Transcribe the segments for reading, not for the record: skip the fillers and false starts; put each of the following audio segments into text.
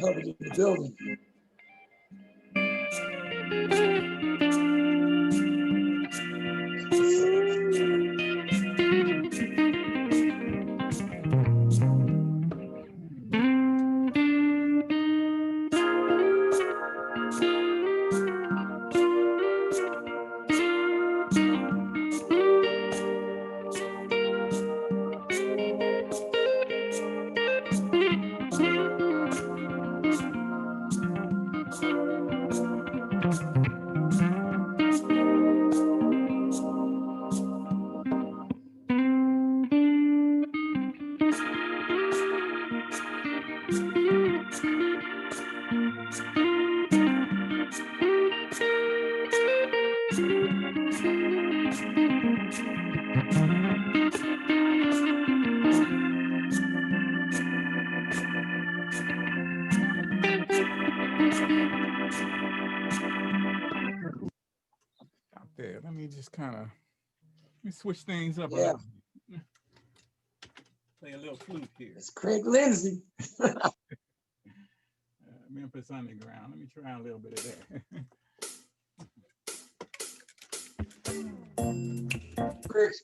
In the building. There, let me just kind of switch things up. Yeah. Play a little flute here. It's Crayge Lindesay. Memphis Underground. Let me try a little bit of that. Chris.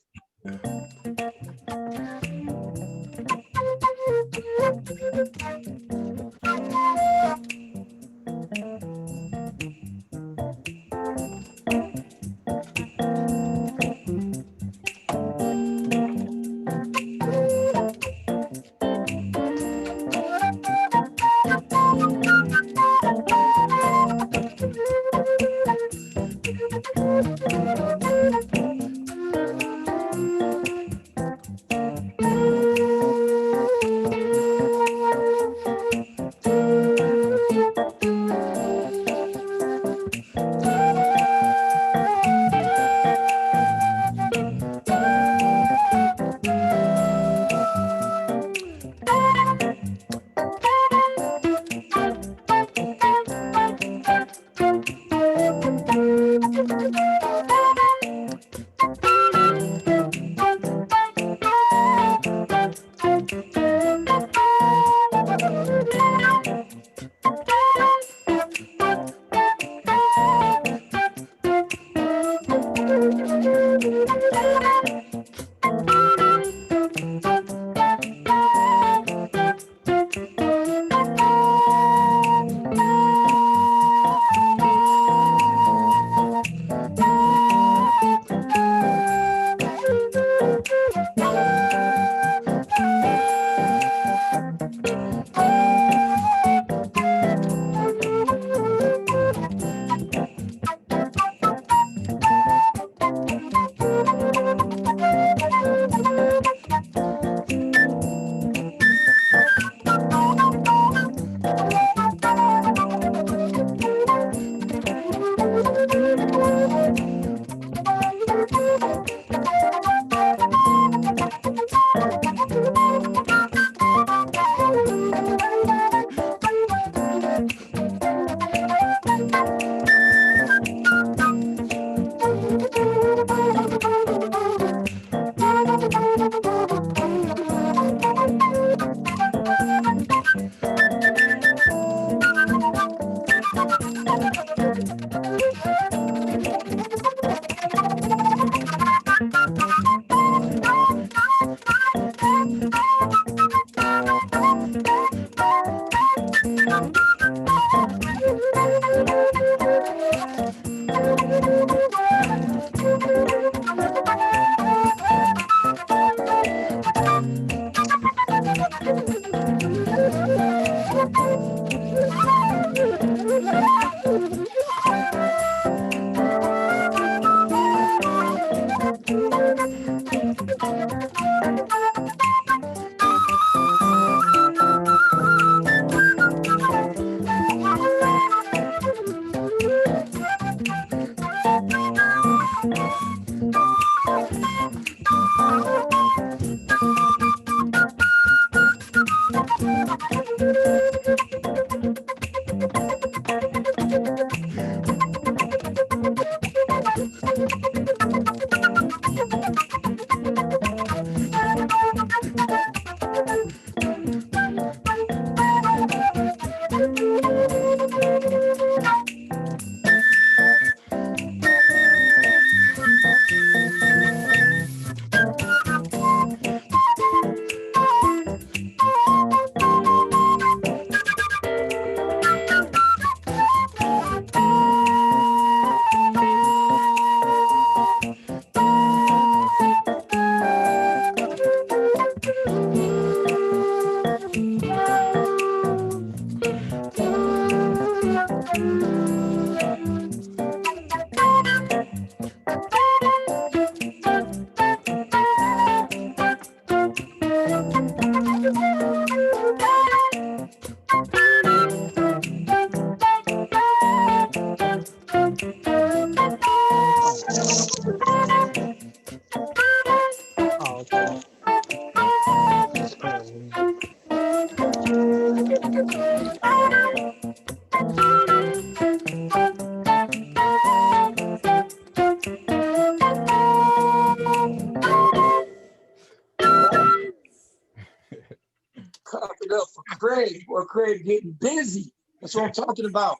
Clap it up for Crayge. Boy, Crayge getting busy. That's what I'm talking about.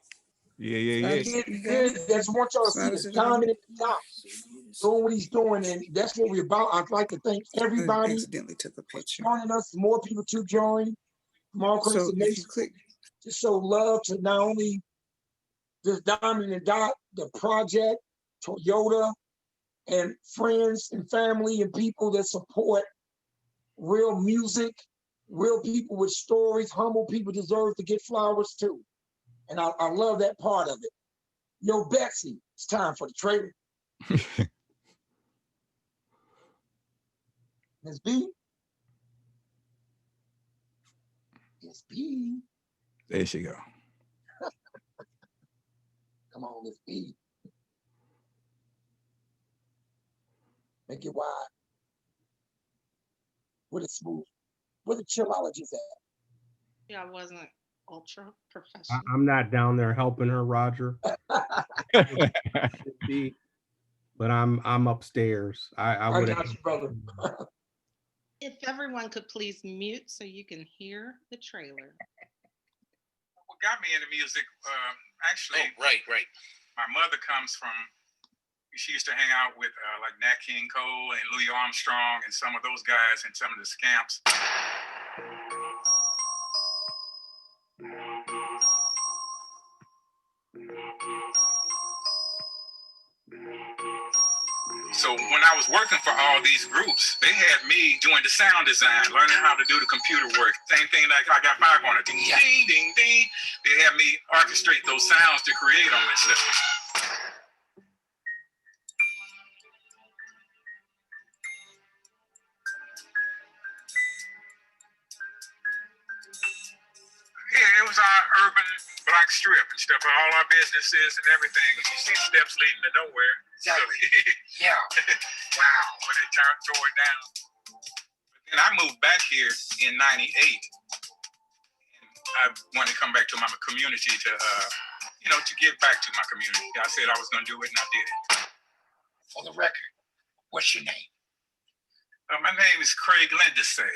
Yeah. Getting busy. That's what y'all to see the dominant dot doing what he's doing, and that's what we're about. I'd like to thank everybody accidentally took a picture. joining us. More people to join from all across So the if you nation click, to show love to not only this dominant dot, the project, Toyota, and friends and family and people that support real music, real people with stories. Humble people deserve to get flowers too. And I love that part of it. Yo, Betsy, it's time for the trailer. Miss B. Miss B. There she go. Come on, Miss B. Make it wide. With it smooth. Where the chillologist at? Yeah, I wasn't ultra professional. I'm not down there helping her, Roger. But I'm upstairs. I would got you, brother. If everyone could please mute so you can hear the trailer. What got me into music, actually, right. my mother comes from, she used to hang out with like Nat King Cole and Louis Armstrong and some of those guys and some of the Scamps. So when I was working for all these groups, they had me doing the sound design, learning how to do the computer work. Same thing like I got 5 on it. Ding, ding, ding, ding. They had me orchestrate those sounds to create them and stuff. Yeah, it was our urban block strip and stuff, all our businesses and everything. You see steps leading to nowhere. Exactly. Yeah. Wow, when they tore it down. But then I moved back here in '98. And I wanted to come back to my community to, to give back to my community. I said I was going to do it, and I did it. For the record, what's your name? My name is Crayge Lindesay.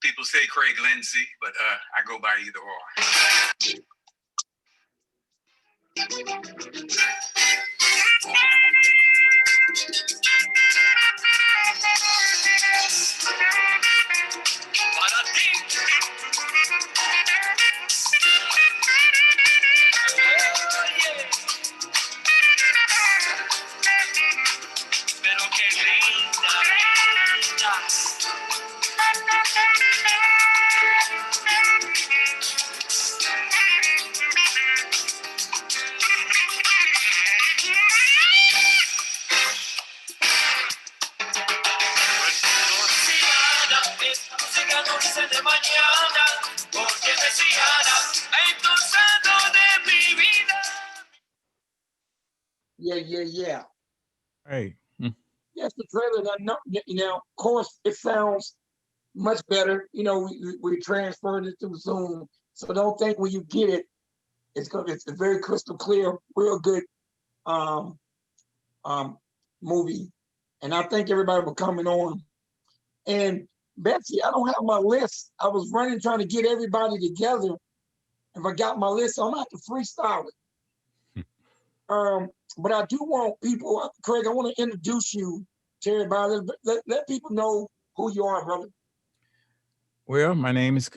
People say Crayge Lindesay, but I go by either or. Pero qué linda, linda. Música dulce de mañana, porque mesiana, endulzado de mi vida. Yeah. Hey. Yes, the trailer. Now, of course, it sounds much better. We transferred it through Zoom, so don't think when you get it, It's a very crystal clear, real good movie. And I thank everybody for coming on. And Betsy, I don't have my list. I was running trying to get everybody together. If I got my list, I'm gonna have to freestyle it. But I do want people, Craig, I want to introduce you to everybody. Let people know who you are, brother. Well, my name is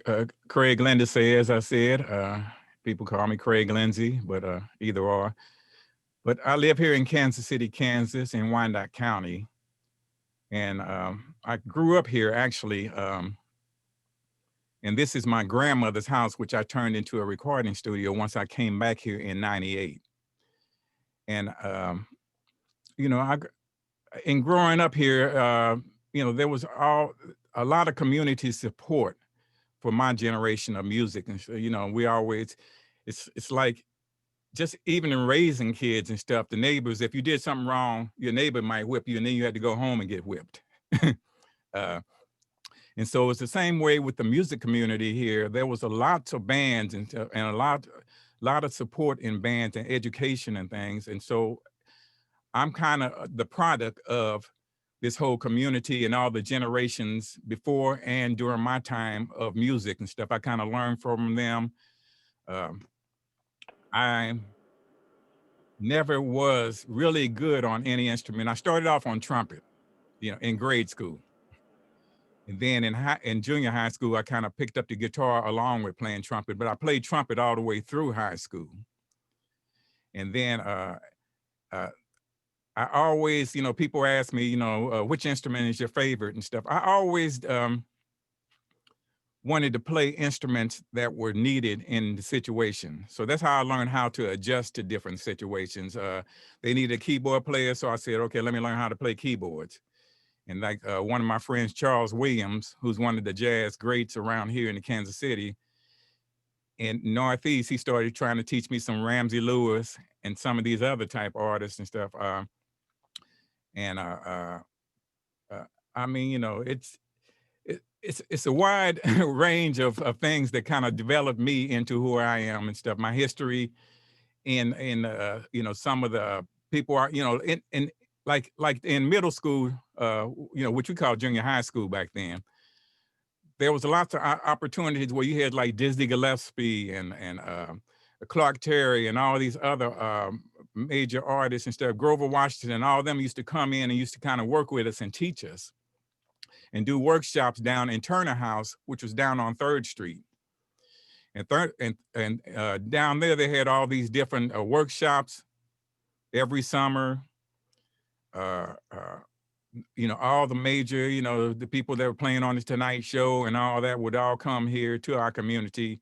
Crayge Lindesay, as I said. People call me Crayge Lindesay, but either or. But I live here in Kansas City, Kansas, in Wyandotte County. And I grew up here, actually. And this is my grandmother's house, which I turned into a recording studio once I came back here in '98. And, you know, in growing up here, you know, there was a lot of community support for my generation of music. And, so, you know, we always, it's like, just even in raising kids and stuff, the neighbors, if you did something wrong, your neighbor might whip you and then you had to go home and get whipped. And so it's the same way with the music community here. There was a lot of bands and a lot of support in bands and education and things. And so I'm kind of the product of this whole community and all the generations before and during my time of music and stuff. I kind of learned from them. I never was really good on any instrument. I started off on trumpet, you know, in grade school. And then in junior high school, I kind of picked up the guitar along with playing trumpet, but I played trumpet all the way through high school. And then I always, you know, people ask me, you know, which instrument is your favorite and stuff. I always wanted to play instruments that were needed in the situation. So that's how I learned how to adjust to different situations. They needed a keyboard player, so I said, okay, let me learn how to play keyboards. And like one of my friends, Charles Williams, who's one of the jazz greats around here in the Kansas City, in Northeast, he started trying to teach me some Ramsey Lewis and some of these other type artists and stuff. I mean, you know, it's a wide range of things that kind of developed me into who I am and stuff. My history in you know, some of the people are, you know, in like in middle school, you know, which we call junior high school back then, there was lots of opportunities where you had like Dizzy Gillespie and Clark Terry and all these other major artists and stuff, Grover Washington, and all of them used to come in and used to kind of work with us and teach us and do workshops down in Turner House, which was down on 3rd Street. And down there, they had all these different workshops every summer. You know, all the major, you know, the people that were playing on the Tonight Show and all that would all come here to our community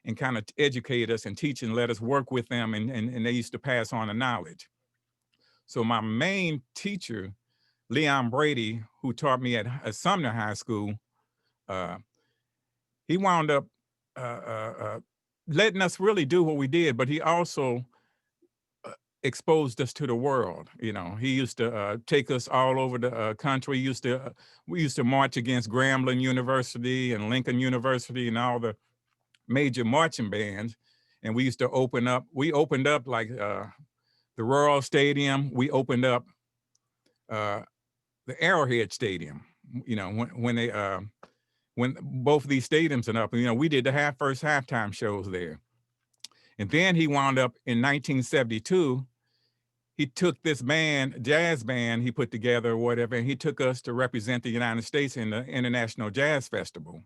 and kind of educate us and teach and let us work with them. And they used to pass on the knowledge. So my main teacher, Leon Brady, who taught me at Sumner High School, he wound up letting us really do what we did, but he also exposed us to the world. You know, he used to take us all over the country. We used to march against Grambling University and Lincoln University and all the major marching bands. And we used to opened up like the Royal Stadium. We opened up the Arrowhead Stadium, you know, when both of these stadiums are up, you know, we did the first halftime shows there. And then he wound up in 1972, he took this jazz band he put together or whatever, and he took us to represent the United States in the International Jazz Festival.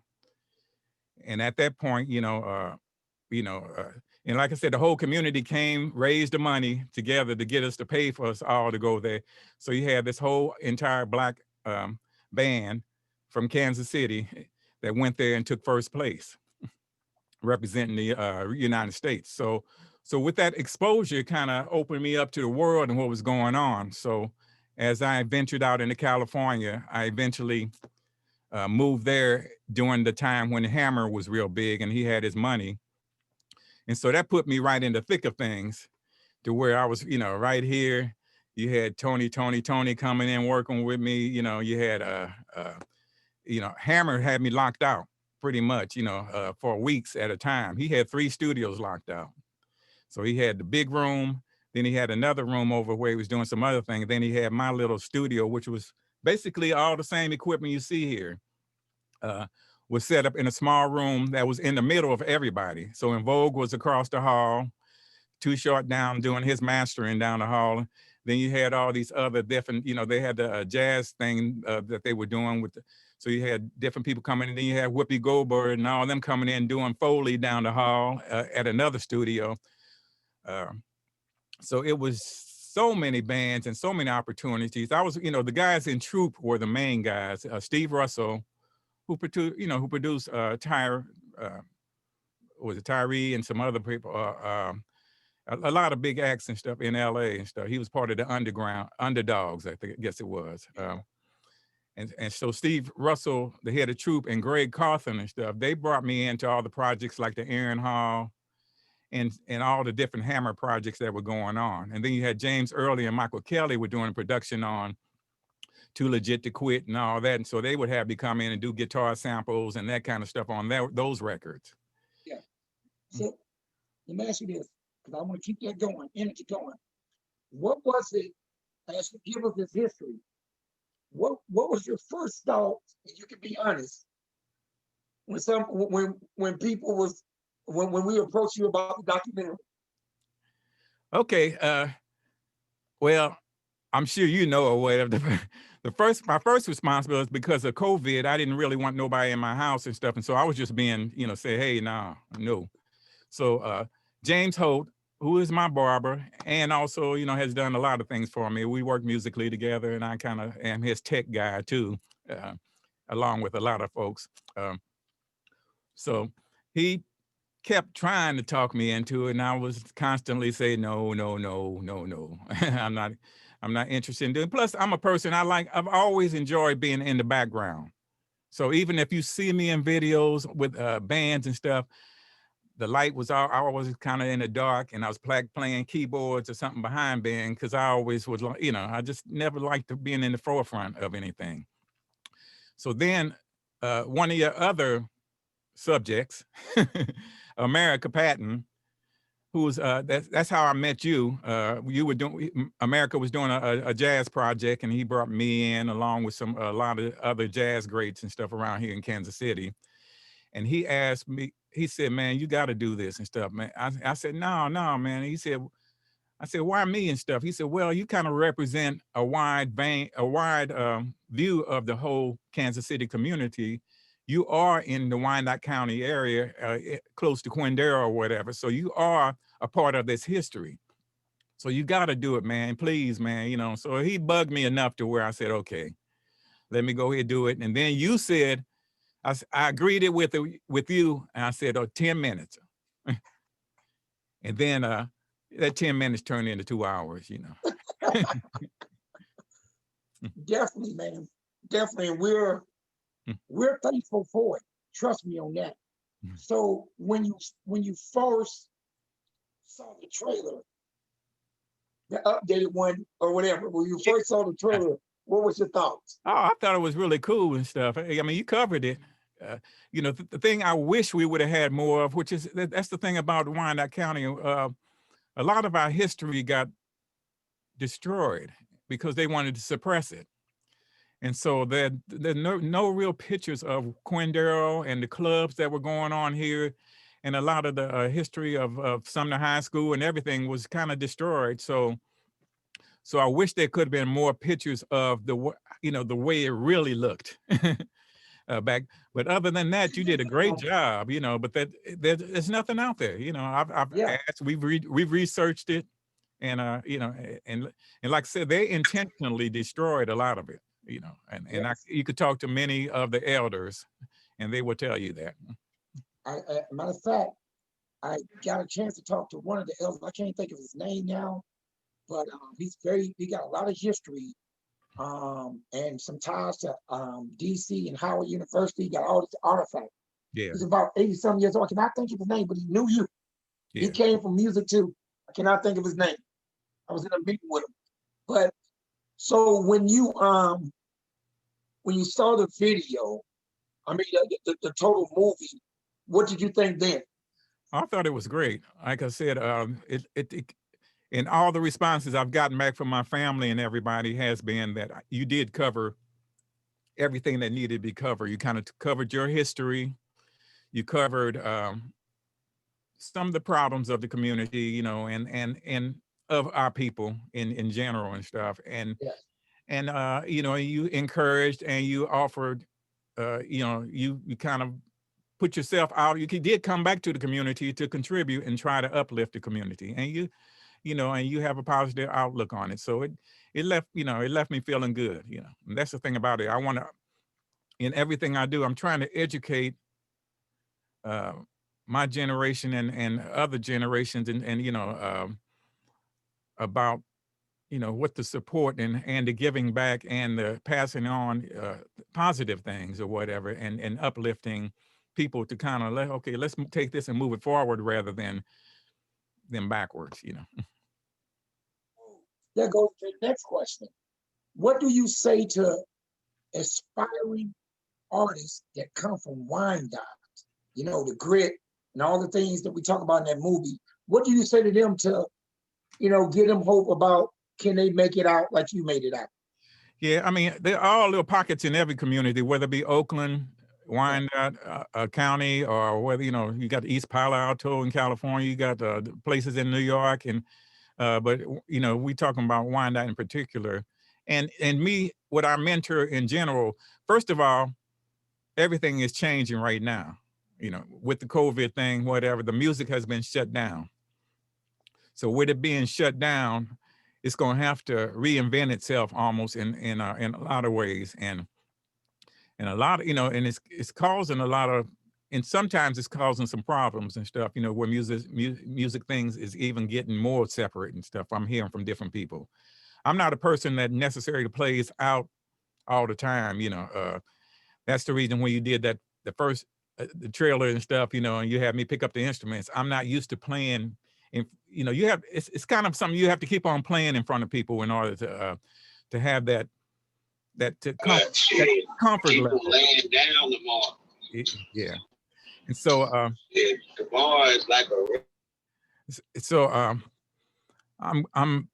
And at that point, and like I said, the whole community came, raised the money together to get us to pay for us all to go there. So you had this whole entire Black band from Kansas City that went there and took first place, representing the United States. So with that exposure, kind of opened me up to the world and what was going on. So as I ventured out into California, I eventually moved there during the time when Hammer was real big and he had his money. And so that put me right in the thick of things to where I was, you know, right here. You had Tony coming in, working with me. You know, you had, Hammer had me locked out pretty much, for weeks at a time. He had 3 studios locked out. So he had the big room, then he had another room over where he was doing some other thing. Then he had my little studio, which was basically all the same equipment you see here. Was set up in a small room that was in the middle of everybody. So In Vogue was across the hall, Too Short down doing his mastering down the hall. Then you had all these other different, they had the jazz thing that they were doing with so you had different people coming in. Then you had Whoopi Goldberg and all of them coming in doing Foley down the hall at another studio. So it was so many bands and so many opportunities. I was, the guys in Troop were the main guys. Steve Russell, who produced Tyree and some other people, a lot of big acts and stuff in LA and stuff. He was part of the Underdogs, I guess it was. And so Steve Russell, the head of Troop, and Greg Carthen and stuff, they brought me into all the projects like the Aaron Hall and all the different Hammer projects that were going on. And then you had James Early and Michael Kelly were doing production on Too Legit to Quit and all that. And so they would have me come in and do guitar samples and that kind of stuff on those records. Yeah. So let me ask you this, because I want to keep that going, energy going. What was it, as you give us this history, what was your first thought, and you can be honest, when people was, when we approached you about the documentary? Okay, well, I'm sure you know or whatever. My first response was because of COVID, I didn't really want nobody in my house and stuff. And so I was just being, say, hey, no. So James Holt, who is my barber, and also, has done a lot of things for me. We work musically together, and I kind of am his tech guy too, along with a lot of folks. So he kept trying to talk me into it, and I was constantly saying, no. I'm not interested in doing. Plus, I'm a person, I've always enjoyed being in the background. So even if you see me in videos with bands and stuff, the light was always kind of in the dark, and I was playing keyboards or something behind band, because I always was, I just never liked being in the forefront of anything. So then one of your other subjects, America Patton, who was that's how I met you. You were doing, America was doing a jazz project, and he brought me in along with a lot of other jazz greats and stuff around here in Kansas City. And he asked me, he said, man, you got to do this and stuff, man. I said, no, man. I said, why me and stuff? He said, well, you kind of represent a wide view of the whole Kansas City community. You are in the Wyandotte County area, close to Quindaro or whatever. So you are a part of this history. So you got to do it, man. Please, man. So he bugged me enough to where I said, okay, let me go ahead and do it. And then you said, I agreed it with you, and I said, 10 minutes. And then that 10 minutes turned into 2 hours, Definitely, man. Definitely. And we're thankful for it. Trust me on that. So when you first saw the trailer, the updated one or whatever, when you first saw the trailer, what was your thoughts? Oh, I thought it was really cool and stuff. I mean, you covered it. The thing I wish we would have had more of, which is, that's the thing about Wyandotte County. A lot of our history got destroyed because they wanted to suppress it. And so there no real pictures of Quindaro and the clubs that were going on here. And a lot of the history of Sumner High School and everything was kind of destroyed. So I wish there could have been more pictures of the way it really looked back. But other than that, you did a great job, but there's nothing out there. I've asked, we've researched it, and and like I said, they intentionally destroyed a lot of it, and you could talk to many of the elders, and they will tell you that. Matter of fact, I got a chance to talk to one of the elders. I can't think of his name now, but he got a lot of history, and some ties to DC and Howard University. He got all this artifacts. Yeah. He's about 80-some years old. I cannot think of his name, but he knew you. Yeah. He came from music too. I cannot think of his name. I was in a meeting with him. But so when you saw the video, I mean the total movie, what did you think then? I thought it was great. Like I said, in all the responses I've gotten back from my family and everybody has been that you did cover everything that needed to be covered. You kind of covered your history. You covered some of the problems of the community, you know, and of our people in general and stuff. Yes. And you know, you encouraged and you offered, you know, you kind of put yourself out. You did come back to the community to contribute and try to uplift the community. And you know, and you have a positive outlook on it. So it left, you know, it left me feeling good, you know. And that's the thing about it. I want to, in everything I do, I'm trying to educate uh, my generation and other generations and you know, about, you know, what the support and the giving back and the passing on positive things or whatever and uplifting people to kind of okay, let's take this and move it forward rather than backwards, you know. That goes to the next question. What do you say to aspiring artists that come from Wyandotte? You know, the grit and all the things that we talk about in that movie. What do you say to them to, you know, give them hope about can they make it out like you made it out? Yeah, I mean, there are little pockets in every community, whether it be Oakland, Wyandotte County, or whether, you know, you got East Palo Alto in California, you got places in New York, and but you know, we talking about Wyandotte in particular, and me, what I mentor in general. First of all, everything is changing right now. You know, with the COVID thing, whatever, the music has been shut down. So with it being shut down, it's going to have to reinvent itself almost in a lot of ways, and a lot of, you know, and it's causing a lot of, and sometimes it's causing some problems and stuff, you know, where music things is even getting more separate and stuff. I'm hearing from different people. I'm not a person that necessarily plays out all the time, you know. That's the reason when you did that, the first the trailer and stuff, you know, and you had me pick up the instruments. I'm not used to playing. And you know, you have it's kind of something you have to keep on playing in front of people in order to have that comfort level. Laying down the mark. Yeah, and so The bar is like a. so I'm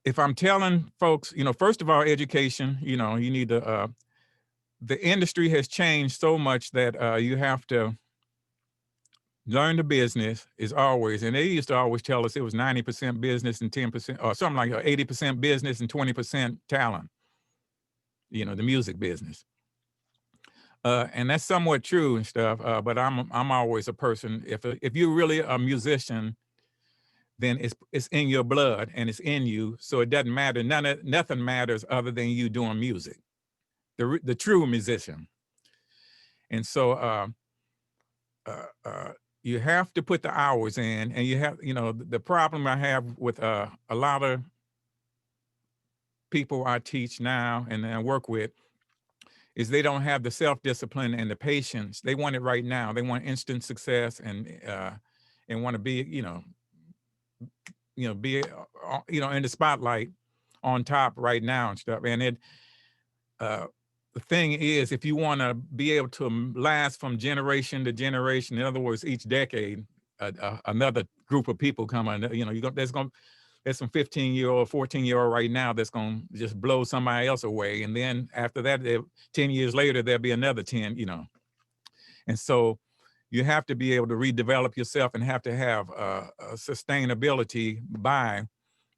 if I'm telling folks, you know, first of all, education. You know, you need to. The industry has changed so much that you have to learn the business is always, and they used to always tell us it was 90% business and 10%, or something like 80% business and 20% talent, you know, the music business. And that's somewhat true and stuff, but I'm always a person, if you're really a musician, then it's in your blood and it's in you, so it doesn't matter, nothing matters other than you doing music, the true musician. And so you have to put the hours in, and you have, you know, the problem I have with a lot of people I teach now and I work with is they don't have the self-discipline and the patience. They want it right now. They want instant success and want to be, you know, be, you know, in the spotlight on top right now and stuff. And the thing is, if you want to be able to last from generation to generation, in other words, each decade, another group of people come on, you know, there's some 15-year-old, 14-year-old right now that's going to just blow somebody else away. And then after that, 10 years later, there'll be another 10, you know. And so you have to be able to redevelop yourself and have to have a sustainability by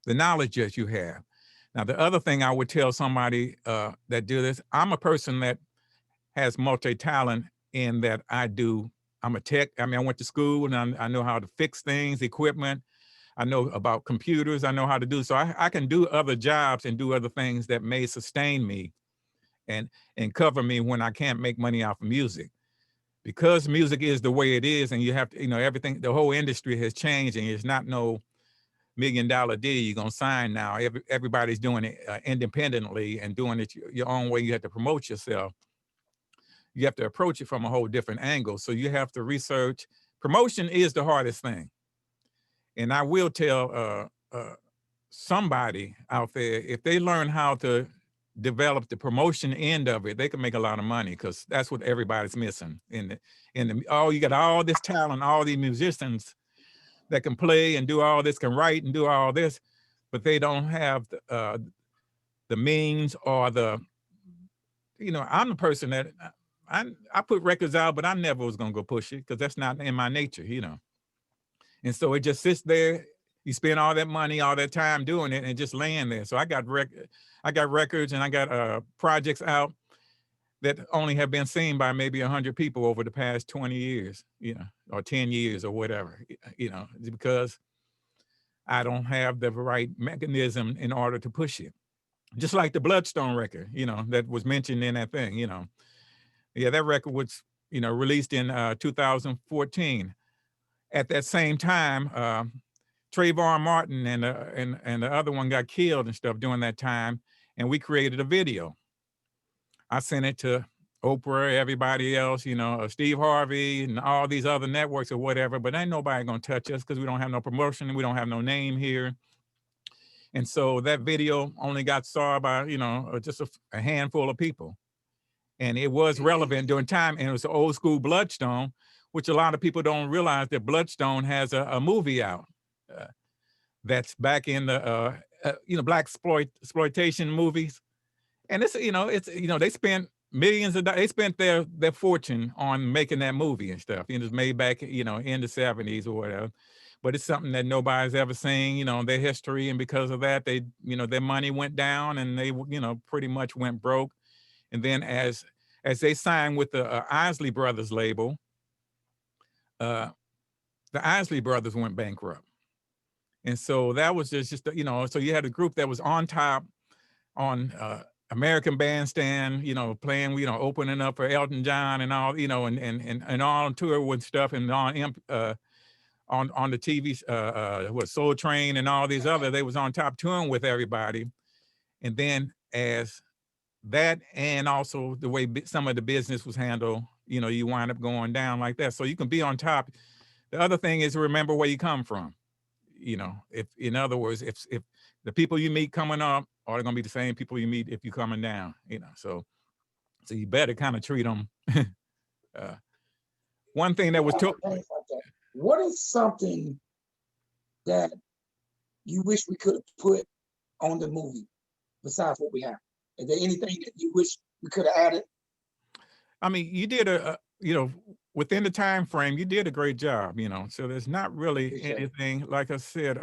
the knowledge that you have. Now, the other thing I would tell somebody that do this, I'm a person that has multi-talent in that I'm a tech. I mean, I went to school and I know how to fix things, equipment. I know about computers. I know how to do, so I can do other jobs and do other things that may sustain me and cover me when I can't make money off of music. Because music is the way it is, and you have to, you know, everything, the whole industry has changed, and it's not no $1 million deal you're gonna sign now. Everybody's doing it independently and doing it your own way. You have to promote yourself. You have to approach it from a whole different angle. So you have to research. Promotion is the hardest thing. And I will tell somebody out there, if they learn how to develop the promotion end of it, they can make a lot of money, because that's what everybody's missing you got all this talent, all these musicians that can play and do all this, can write and do all this, but they don't have the means or I'm the person that I put records out, but I never was gonna go push it, because that's not in my nature, And so it just sits there. You spend all that money, all that time doing it, and just laying there. So I got records, and I got projects out that only have been seen by maybe 100 people over the past 20 years, or 10 years or whatever, because I don't have the right mechanism in order to push it. Just like the Bloodstone record, that was mentioned in that thing, Yeah, that record was, released in 2014. At that same time, Trayvon Martin and the other one got killed and stuff during that time, and we created a video. I sent it to Oprah, everybody else, Steve Harvey and all these other networks or whatever, but ain't nobody gonna touch us because we don't have no promotion and we don't have no name here. And so that video only got saw by, just a handful of people. And it was relevant during time, and it was the old school Bloodstone, which a lot of people don't realize that Bloodstone has a movie out that's back in the, black exploitation movies. And it's, they spent millions of dollars, they spent their fortune on making that movie and stuff. It was made back, in the 70s or whatever. But it's something that nobody's ever seen, their history. And because of that, they, their money went down, and they, pretty much went broke. And then as they signed with the Isley Brothers label, the Isley Brothers went bankrupt. And so that was just so you had a group that was on top on American Bandstand, playing, opening up for Elton John and all, and on tour with stuff, and on the TV, what, Soul Train and all these other, they was on top touring with everybody. And then as that, and also the way some of the business was handled, you wind up going down like that. So you can be on top. The other thing is, remember where you come from. If, in other words, if the people you meet coming up are going to be the same people you meet if you're coming down, so you better kind of treat them. One thing that was took. What is something that you wish we could have put on the movie besides what we have? Is there anything that you wish we could have added? I mean, you did within the time frame, you did a great job, so there's not really anything, like I said,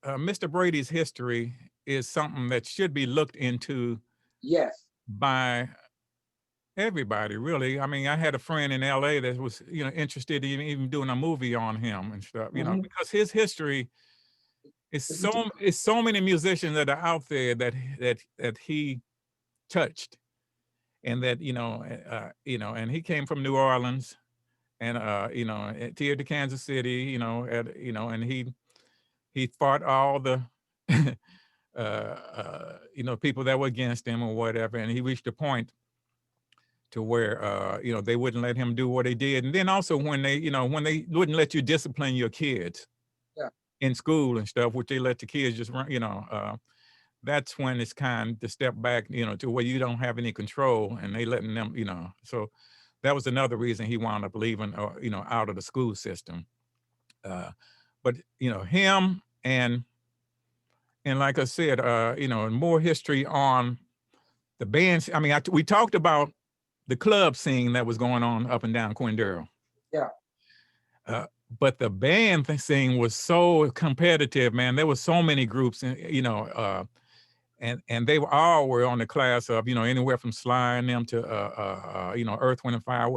Mr. Brady's history is something that should be looked into. Yes. By everybody, really. I mean, I had a friend in LA that was, interested in even doing a movie on him and stuff, because his history is so many musicians that are out there that he touched. And that, and he came from New Orleans, and here to Kansas City, and he fought all the people that were against him or whatever, and he reached a point to where they wouldn't let him do what he did. And then also when they wouldn't let you discipline your kids in school and stuff, which they let the kids just run, that's when it's kind to step back, to where you don't have any control, and they letting them, so that was another reason he wound up leaving, out of the school system. But him and like I said, more history on the bands. I mean, we talked about the club scene that was going on up and down Quindaro. Yeah. But the band scene was so competitive, man. There were so many groups, and and they were on the class of, anywhere from Sly and them to Earth, Wind and Fire.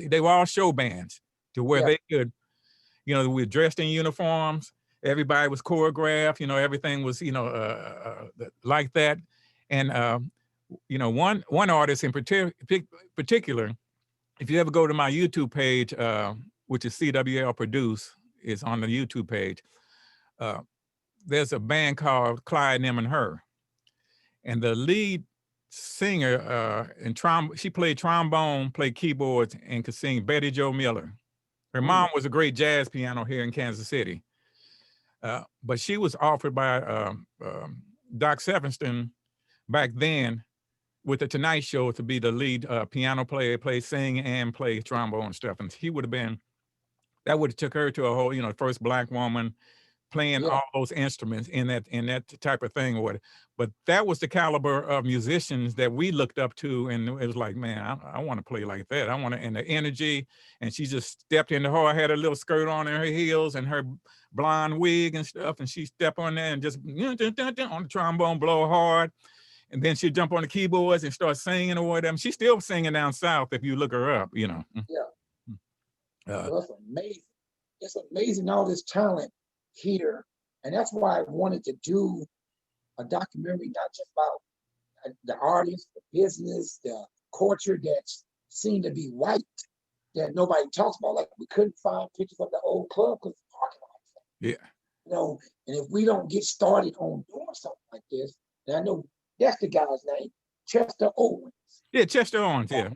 They were all show bands, to where they could, we were dressed in uniforms. Everybody was choreographed. Everything was like that. And one artist in particular, if you ever go to my YouTube page, which is CWL Produce, is on the YouTube page. There's a band called Clyde, Them and Her. And the lead singer she played trombone, played keyboards, and could sing, Betty Jo Miller. Her mom was a great jazz piano here in Kansas City. But she was offered by Doc Sevenston back then with the Tonight Show to be the lead piano player, play sing and play trombone and stuff. And he would have been, that would have took her to a whole, you know, first Black woman playing all those instruments in that type of thing. But that was the caliber of musicians that we looked up to. And it was like, man, I want to play like that. I want to, and the energy. And she just stepped into her, had a little skirt on and her heels and her blonde wig and stuff. And she stepped on there and just on the trombone, blow hard. And then she'd jump on the keyboards and start singing or whatever. She's still singing down south if you look her up, you know. Yeah. Well, that's amazing. It's amazing, all this talent here. And that's why I wanted to do a documentary, not just about the artists, the business, the culture that's seen to be white, that nobody talks about. Like, we couldn't find pictures of the old club because the parking lot. Yeah. You know, and if we don't get started on doing something like this, then I know that's the guy's name, Chester Owens. Yeah, Chester Owens. Yeah,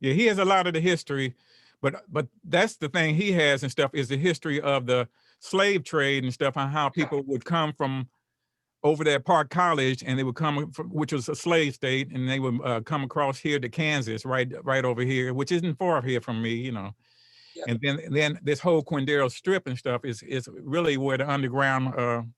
yeah. He has a lot of the history, but that's the thing he has and stuff is the history of the slave trade and stuff, and how people would come from over there at Park College, and they would come from, which was a slave state, and they would come across here to Kansas, right over here, which isn't far here from me, you know. Yeah. And then this whole Quindale Strip and stuff is really where the underground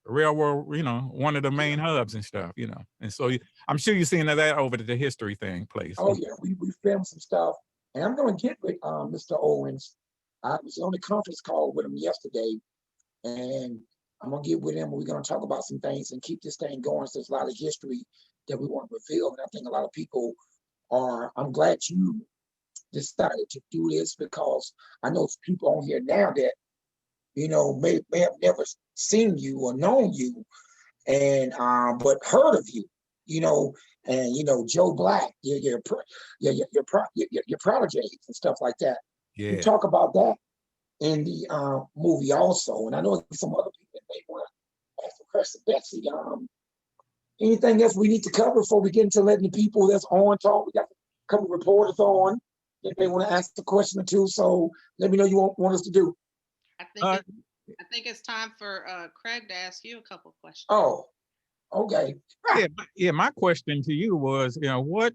railroad, you know, one of the main hubs and stuff, you know. And so I'm sure you've seen that over the history thing place. Oh yeah, we filmed some stuff, and I'm going to get with Mr. Owens. I was on a conference call with him yesterday, and I'm going to get with him, and we're going to talk about some things and keep this thing going. So there's a lot of history that we want to reveal, and I think a lot of people are. I'm glad you decided to do this, because I know people on here now that, you know, may have never seen you or known you, and but heard of you, you know, and you know Joe Black, your prodigies and stuff like that. Yeah. You talk about that in the movie also, and I know some other people that may want to ask a question. Betsy, anything else we need to cover before we get into letting the people that's on talk? We got a couple reporters on. They may want to ask a question or two, so let me know you want us to do. I think it's time for Craig to ask you a couple of questions. Oh, okay. Yeah. My question to you was, you know, what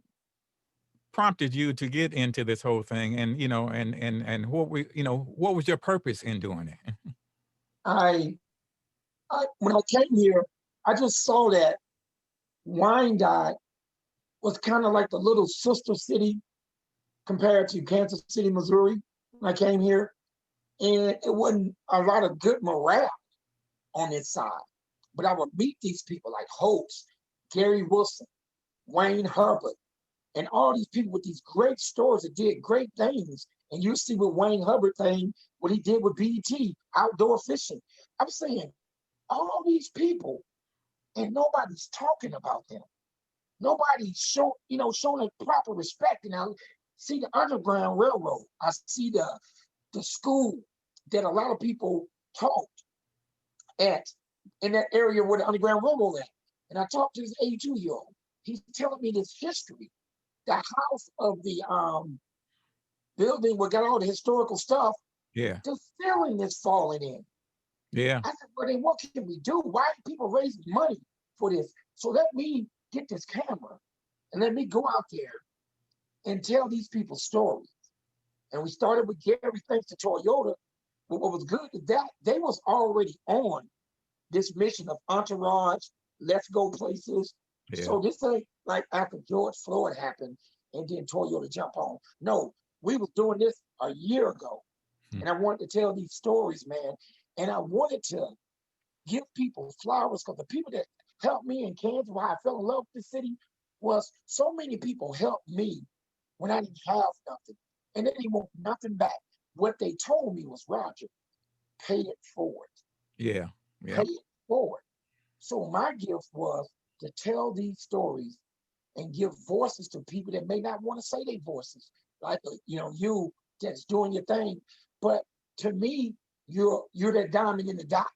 prompted you to get into this whole thing, and you know, and what was your purpose in doing it? I when I came here, I just saw that Wyandotte was kind of like the little sister city compared to Kansas City, Missouri. When I came here, and it wasn't a lot of good morale on this side. But I would meet these people like Holtz, Gary Wilson, Wayne Hubbard, and all these people with these great stories that did great things. And you see with Wayne Hubbard thing, what he did with BET, outdoor fishing. I'm saying, all these people, and nobody's talking about them. Nobody's showing the proper respect. And I see the Underground Railroad. I see the school that a lot of people taught at in that area where the Underground Railroad at. And I talked to this 82-year-old. He's telling me this history. The house of the building where got all the historical stuff. Yeah. The ceiling is falling in. Yeah. I said, well, then what can we do? Why are people raising money for this? So let me get this camera and let me go out there and tell these people stories. And we started with Gary, thanks to Toyota. But what was good is that they was already on this mission of entourage, let's go places. Yeah. So this ain't like after George Floyd happened and then Toyota jump on. No, we was doing this a year ago. And I wanted to tell these stories, man. And I wanted to give people flowers, because the people that helped me in Kansas, why I fell in love with the city, was so many people helped me when I didn't have nothing. And they didn't want nothing back. What they told me was, Roger, pay it forward. Yeah. Pay it forward. So my gift was to tell these stories and give voices to people that may not want to say their voices. Like, you that's doing your thing. But to me, you're that diamond in the dot.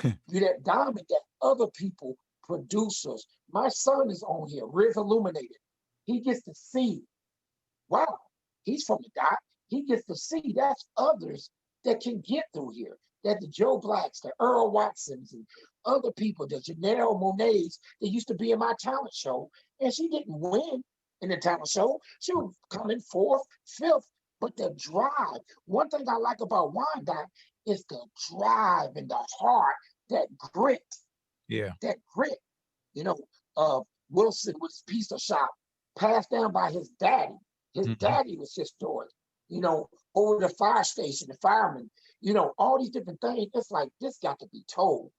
You're that diamond that other people, producers. My son is on here, Riz Illuminated. He gets to see, wow, he's from the dot. He gets to see that's others that can get through here. That the Joe Blacks, the Earl Watsons, and other people, the Janelle Monáe's that used to be in my talent show, and she didn't win in the talent show. She was coming fourth, fifth, but the drive. One thing I like about Wyandotte is the drive and the heart, that grit. Yeah. That grit. You know, Wilson with his pizza shop, passed down by his daddy. His daddy was historic. You know, over the fire station, the fireman, you know, all these different things. It's like, this got to be told.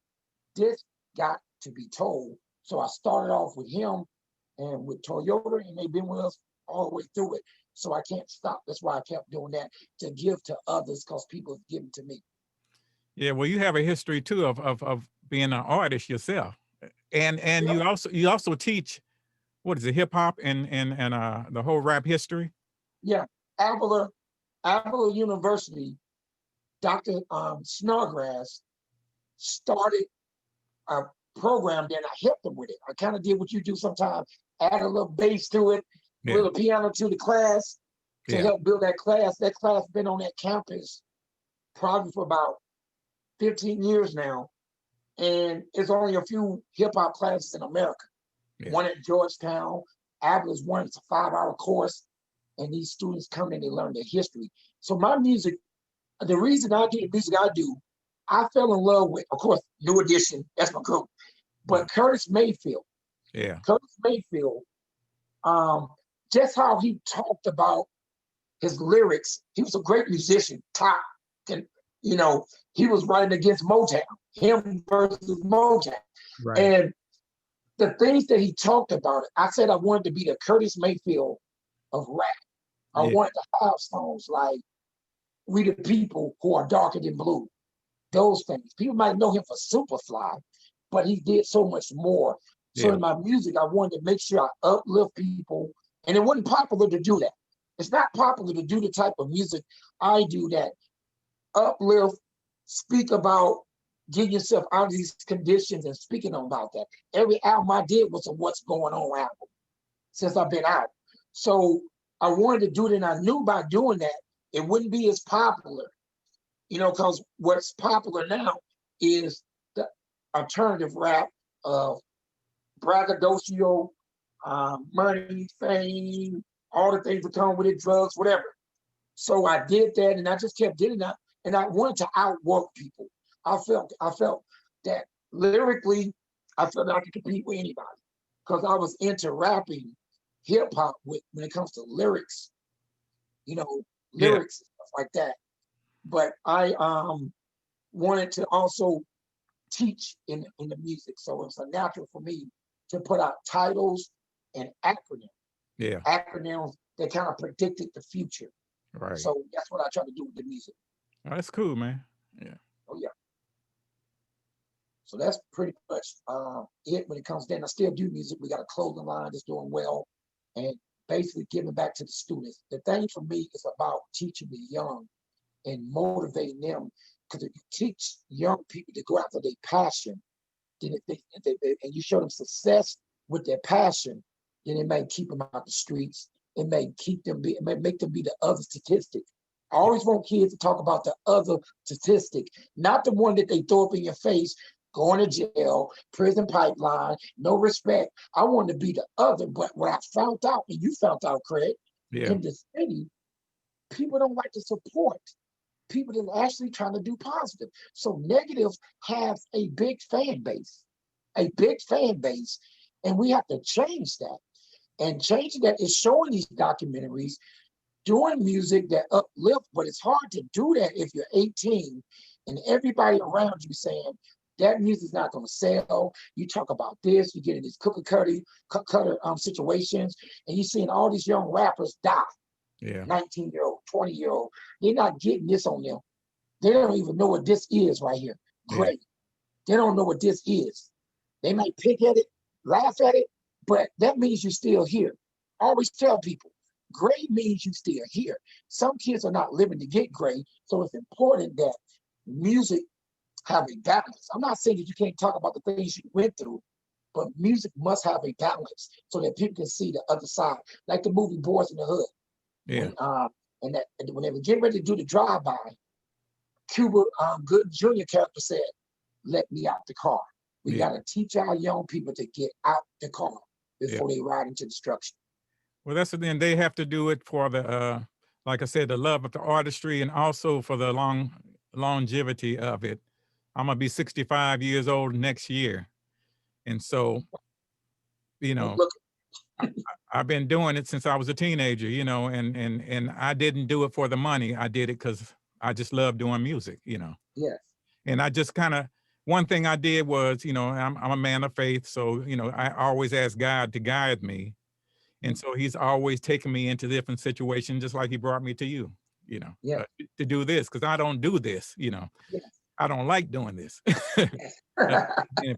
This got to be told. So I started off with him and with Toyota, and they've been with us all the way through it. So I can't stop. That's why I kept doing that, to give to others, because people have given to me. Yeah, well, you have a history too of being an artist yourself, and Yep. you also teach, what is it, hip hop and the whole rap history. Yeah, Avila University, Dr. Snodgrass started a program. Then I helped them with it. I kind of did what you do sometimes, add a little bass to it, a Yeah. little piano to the class to Yeah. help build that class. That class been on that campus probably for about 15 years now. And it's only a few hip hop classes in America. Yeah. One at Georgetown, Avila's one, it's a 5-hour course. And these students come in and learn their history. So my music, the reason I do the music I do, I fell in love with, of course, New Edition, that's my group. But Curtis Mayfield, Yeah. just how he talked about his lyrics, he was a great musician, top, and you know, he was writing against Motown, him versus Motown. Right. And the things that he talked about, I said I wanted to be the Curtis Mayfield of rap. I wanted to have songs like "We the People Who Are Darker Than Blue." Those things. People might know him for Superfly, but he did so much more. So in my music, I wanted to make sure I uplift people. And it wasn't popular to do that. It's not popular to do the type of music I do, that uplift, speak about getting yourself out of these conditions and speaking about that. Every album I did was a what's going on album since I've been out. So I wanted to do it, and I knew by doing that, it wouldn't be as popular, you know, because what's popular now is the alternative rap of braggadocio, money, fame, all the things that come with it, drugs, whatever. So I did that, and I just kept doing that, and I wanted to outwork people. I felt that lyrically, I felt that I could compete with anybody, because I was into rapping hip hop when it comes to lyrics, you know, lyrics and stuff like that. But I wanted to also teach in the music, so it was a natural for me to put out titles and acronyms. Yeah. Acronyms that kind of predicted the future. Right. So that's what I try to do with the music. Oh, that's cool, man. Yeah. Oh yeah. So that's pretty much it when it comes down. I still do music. We got a clothing line that's doing well, and basically giving back to the students. The thing for me is about teaching the young and motivating them, because if you teach young people to go after their passion, then and you show them success with their passion, then it may keep them out the streets. It may it may make them be the other statistic. I always want kids to talk about the other statistic, not the one that they throw up in your face, going to jail, prison pipeline, no respect. I want to be the other. But what I found out, and you found out, Craig, in the city, people don't like to support people that are actually trying to do positive. So negatives have a big fan base, and we have to change that. And changing that is showing these documentaries, doing music that uplift, but it's hard to do that if you're 18 and everybody around you saying that music's not going to sell. You talk about this, you get in these cookie cutter situations, and you're seeing all these young rappers die. 19-year-old, 20-year-old, they're not getting this on them. They don't even know what this is right here. Great. They don't know what this is. They might pick at it, laugh at it, but that means you're still here. I always tell people, great means you still here. Some kids are not living to get great, so it's important that music have a balance. I'm not saying that you can't talk about the things you went through, but music must have a balance so that people can see the other side, like the movie Boys in the Hood. Yeah. When they were getting ready to do the drive-by, Cuba Gooding Jr. character said, "Let me out the car." We Yeah. got to teach our young people to get out the car Yeah. before they ride into destruction. Well, that's the thing. They have to do it for the, like I said, the love of the artistry and also for the longevity of it. I'm gonna be 65 years old next year, and so, you know, Look, I've been doing it since I was a teenager, you know, and I didn't do it for the money. I did it because I just love doing music, you know. yes. And I just kind of, one thing I did was, you know, I'm a man of faith, so, you know, I always ask God to guide me. And so he's always taken me into different situations, just like he brought me to you, you know, Yeah. to do this, because I don't do this, you know. Yes. I don't like doing this. Yes. And,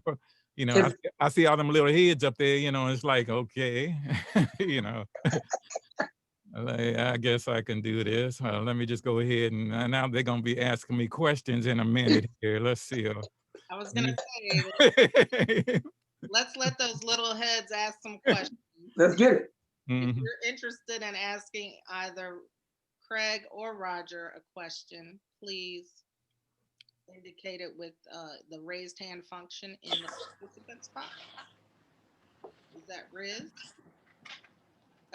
you know, I see all them little heads up there, you know, it's like, okay, you know, I guess I can do this. Let me just go ahead and now they're going to be asking me questions in a minute here. Let's see. I was going to say, let's let those little heads ask some questions. Let's get it. If you're interested in asking either Craig or Roger a question, please indicate it with the raised hand function in the participant spot. Is that Riz?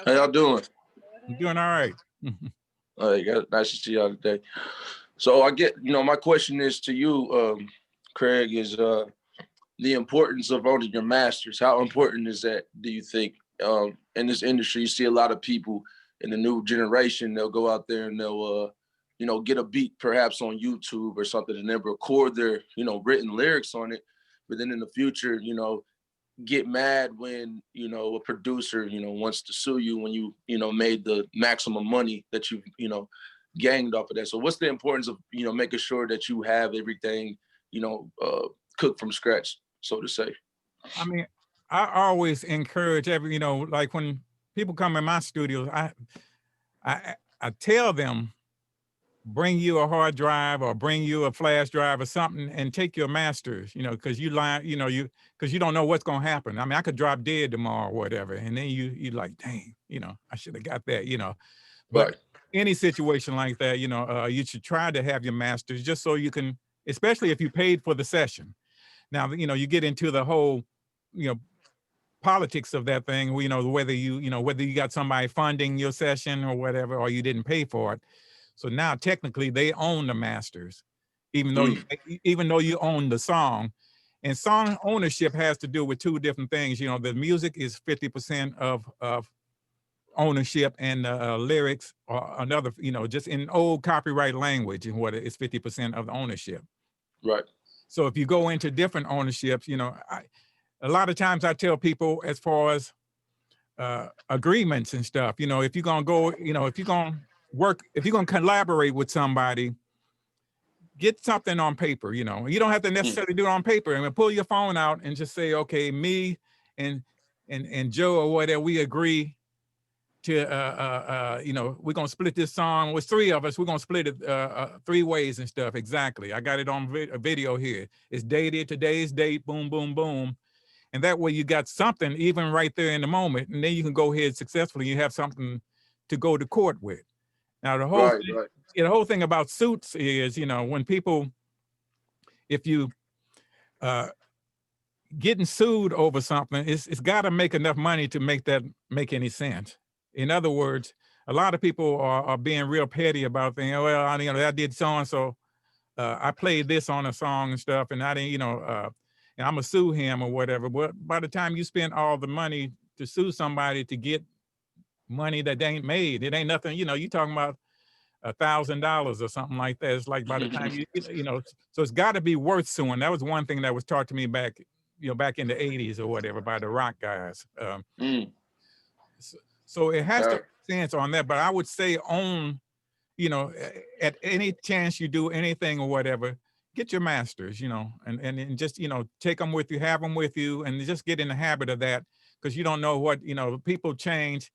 Okay. How y'all doing? I'm doing all right. Nice to see y'all today. So I get, you know, my question is to you, Craig, is the importance of owning your masters. How important is that, do you think? In this industry, you see a lot of people in the new generation, they'll go out there and they'll, you know, get a beat perhaps on YouTube or something and then record their, you know, written lyrics on it. But then in the future, you know, get mad when, you know, a producer, you know, wants to sue you when you know, made the maximum money that you know, gained off of that. So what's the importance of, you know, making sure that you have everything, you know, cooked from scratch, so to say? I mean, I always encourage you know, like when people come in my studios, I tell them, bring you a hard drive or bring you a flash drive or something and take your masters, you know, because you know, because you don't know what's going to happen. I mean, I could drop dead tomorrow or whatever. And then you like, dang, you know, I should have got that, you know. But Right. Any situation like that, you know, you should try to have your masters just so you can, especially if you paid for the session. Now, you know, you get into the whole, you know, politics of that thing, you know, whether you got somebody funding your session or whatever, or you didn't pay for it. So now technically they own the masters, even though you own the song. And song ownership has to do with two different things. You know, the music is 50% of ownership, and lyrics or another, you know, just in old copyright language, and what it's 50% of the ownership. Right. So if you go into different ownerships, you know, a lot of times I tell people, as far as agreements and stuff, you know, if you're gonna go, you know, if you're gonna work, if you're gonna collaborate with somebody, get something on paper. You know, you don't have to necessarily do it on paper. I mean, pull your phone out and just say, okay, me and Joe or whatever, we agree to, you know, we're gonna split this song with three of us. We're gonna split it 3 ways and stuff. Exactly. I got it on a video here. It's dated today's date. Boom, boom, boom. And that way you got something even right there in the moment, and then you can go ahead successfully. You have something to go to court with. Now the whole the whole thing about suits is, you know, when people, if you getting sued over something, it's got to make enough money to make any sense. In other words, a lot of people are being real petty about things. Well, I did so and so. I played this on a song and stuff, and I didn't, you know. And I'm gonna sue him or whatever. But by the time you spend all the money to sue somebody to get money that they ain't made, it ain't nothing. You know, you talking about $1,000 or something like that. It's like by the time you know, so it's got to be worth suing. That was one thing that was taught to me back, you know, back in the '80s or whatever by the rock guys. So it has to make sense on that. But I would say you know, at any chance you do anything or whatever, get your masters, you know, and just, you know, take them with you, have them with you, and just get in the habit of that, because you don't know what, you know, people change.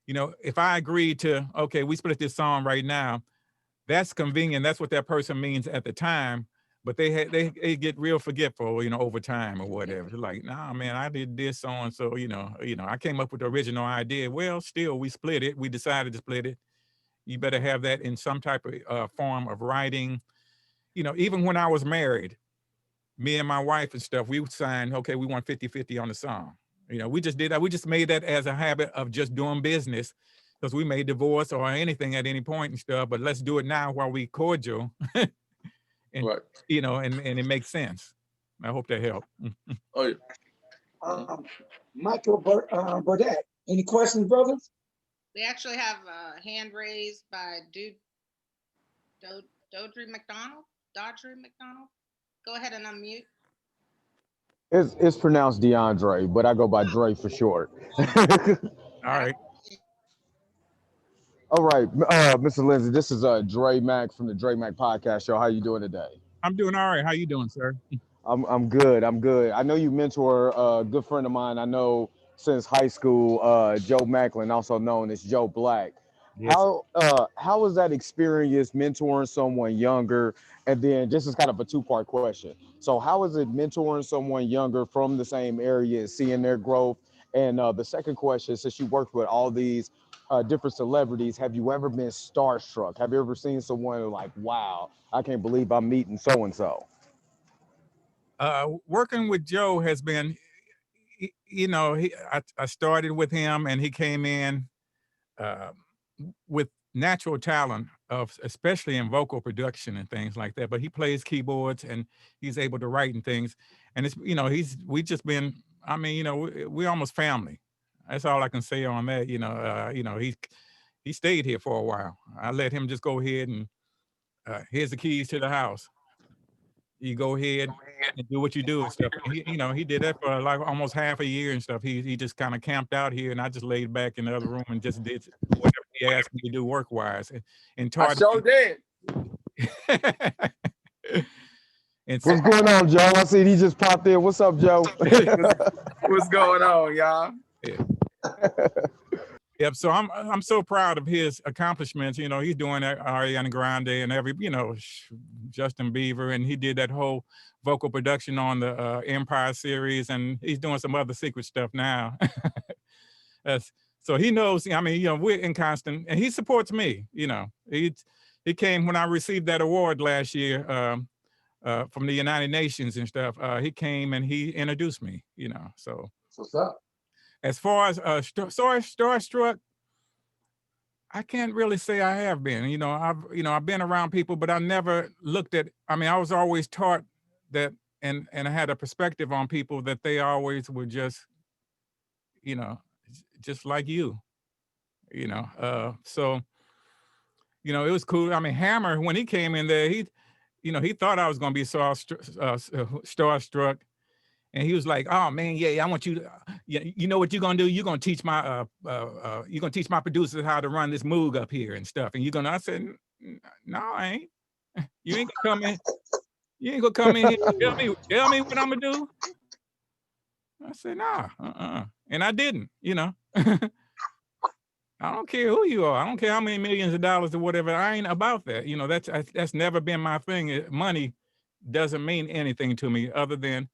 You know, if I agree to, okay, we split this song right now, that's convenient. That's what that person means at the time, but they get real forgetful, you know, over time or whatever. They're like, nah, man, I did this so and so, you know, I came up with the original idea. Well, still, we split it. We decided to split it. You better have that in some type of form of writing. You know, even when I was married, me and my wife and stuff, we signed, okay, we want 50-50 on the song. You know, we just did that. We just made that as a habit of just doing business, because we may divorce or anything at any point and stuff, but let's do it now while we cordial. And, Right. you know, and it makes sense. I hope that helped. Oh, yeah. Michael Burdette, any questions, brothers? We actually have a hand raised by Dodry McDonald. Go ahead and unmute. It's pronounced DeAndre, but I go by Dre for short. All right. All right, Mr. Lindsay, this is Dre Mack from the Dre Mack Podcast Show. How you doing today? I'm doing all right. How you doing, sir? I'm good. I'm good. I know you mentor a good friend of mine. I know since high school, Joe Macklin, also known as Joe Black. Yes. How was that experience mentoring someone younger? And then this is kind of a two-part question. So how is it mentoring someone younger from the same area and seeing their growth? And the second question, since you worked with all these different celebrities, have you ever been starstruck? Have you ever seen someone like, wow, I can't believe I'm meeting so-and-so? Working with Joe has been, you know, I started with him and he came in with natural talent of, especially in vocal production and things like that, but he plays keyboards and he's able to write and things. And it's, you know, we just been, I mean, you know, we almost family. That's all I can say on that. You know, he stayed here for a while. I let him just go ahead and here's the keys to the house. You go ahead and do what you do and stuff. And you know, he did that for like almost half a year and stuff. He just kind of camped out here, and I just laid back in the other room and just did whatever he asked me to do work wise, and taught. I sure did. And so, What's going on, Joe? I see he just popped in. What's up, Joe? What's going on, y'all? Yeah. Yep. So I'm so proud of his accomplishments. You know, he's doing Ariana Grande and Justin Bieber, and he did that whole vocal production on the Empire series, and he's doing some other secret stuff now. So he knows. I mean, you know, we're in constant, and he supports me. You know, he came when I received that award last year from the United Nations and stuff. He came and he introduced me. You know, so What's up? as far as starstruck, I can't really say I have been. You know, I've been around people, but I never looked at. I mean, I was always taught that, and I had a perspective on people that they always were just, you know, just like you. You know, so, you know, it was cool. I mean, Hammer, when he came in there, he thought I was going to be starstruck. And he was like, "Oh man, yeah, I want you to, you know what you're gonna do? You're gonna teach my producers how to run this moog up here and stuff." And I said, "No, I ain't. You ain't gonna come in. You ain't gonna come in here and tell me what I'm gonna do." I said, "Nah, and I didn't. You know, I don't care who you are. I don't care how many millions of dollars or whatever. I ain't about that. You know, that's never been my thing. Money doesn't mean anything to me other than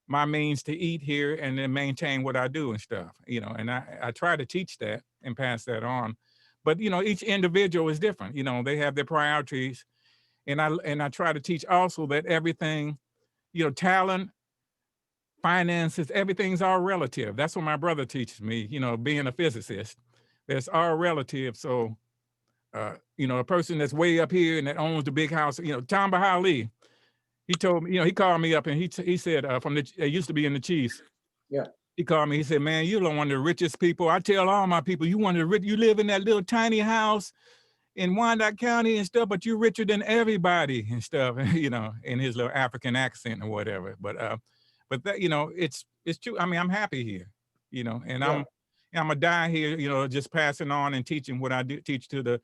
my means to eat here and then maintain what I do and stuff, you know, and I try to teach that and pass that on. But, you know, each individual is different. You know, they have their priorities. And I try to teach also that everything, you know, talent, finances, everything's all relative. That's what my brother teaches me, you know, being a physicist. That's all relative. So, you know, a person that's way up here and that owns the big house, you know, Tom Bahali, he told me, you know, he called me up and he said, they used to be in the Chiefs. Yeah. He called me, he said, "Man, you're one of the richest people. I tell all my people, you live in that little tiny house in Wyandotte County and stuff, but you're richer than everybody and stuff," you know, in his little African accent or whatever. But that, you know, it's true. I mean, I'm happy here, you know, and I'm gonna die here, you know, just passing on and teaching what I do, teach to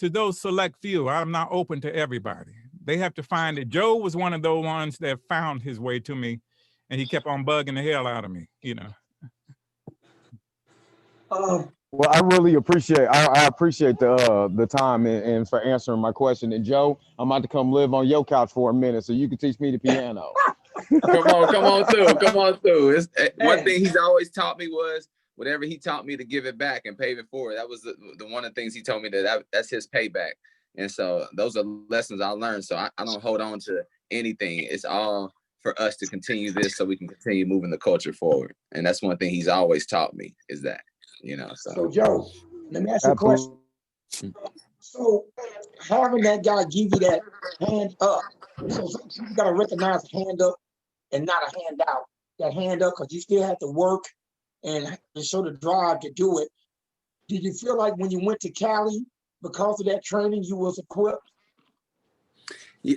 those select few. I'm not open to everybody. They have to find it. Joe was one of those ones that found his way to me, and he kept on bugging the hell out of me, you know. Well, I really appreciate. I appreciate the time and for answering my question. And Joe, I'm about to come live on your couch for a minute, so you can teach me the piano. Come on through. It's, one thing he's always taught me was whatever he taught me to give it back and pay it forward. That was the one of the things he told me that's his payback. And so those are lessons I learned. So I don't hold on to anything. It's all for us to continue this so we can continue moving the culture forward. And that's one thing he's always taught me is that, you know, So Joe, let me ask you a question. So having that guy give you that hand up, so sometimes you gotta recognize hand up and not a hand out. That hand up, because you still have to work and show the drive to do it. Did you feel like when you went to Cali, because of that training, you was equipped?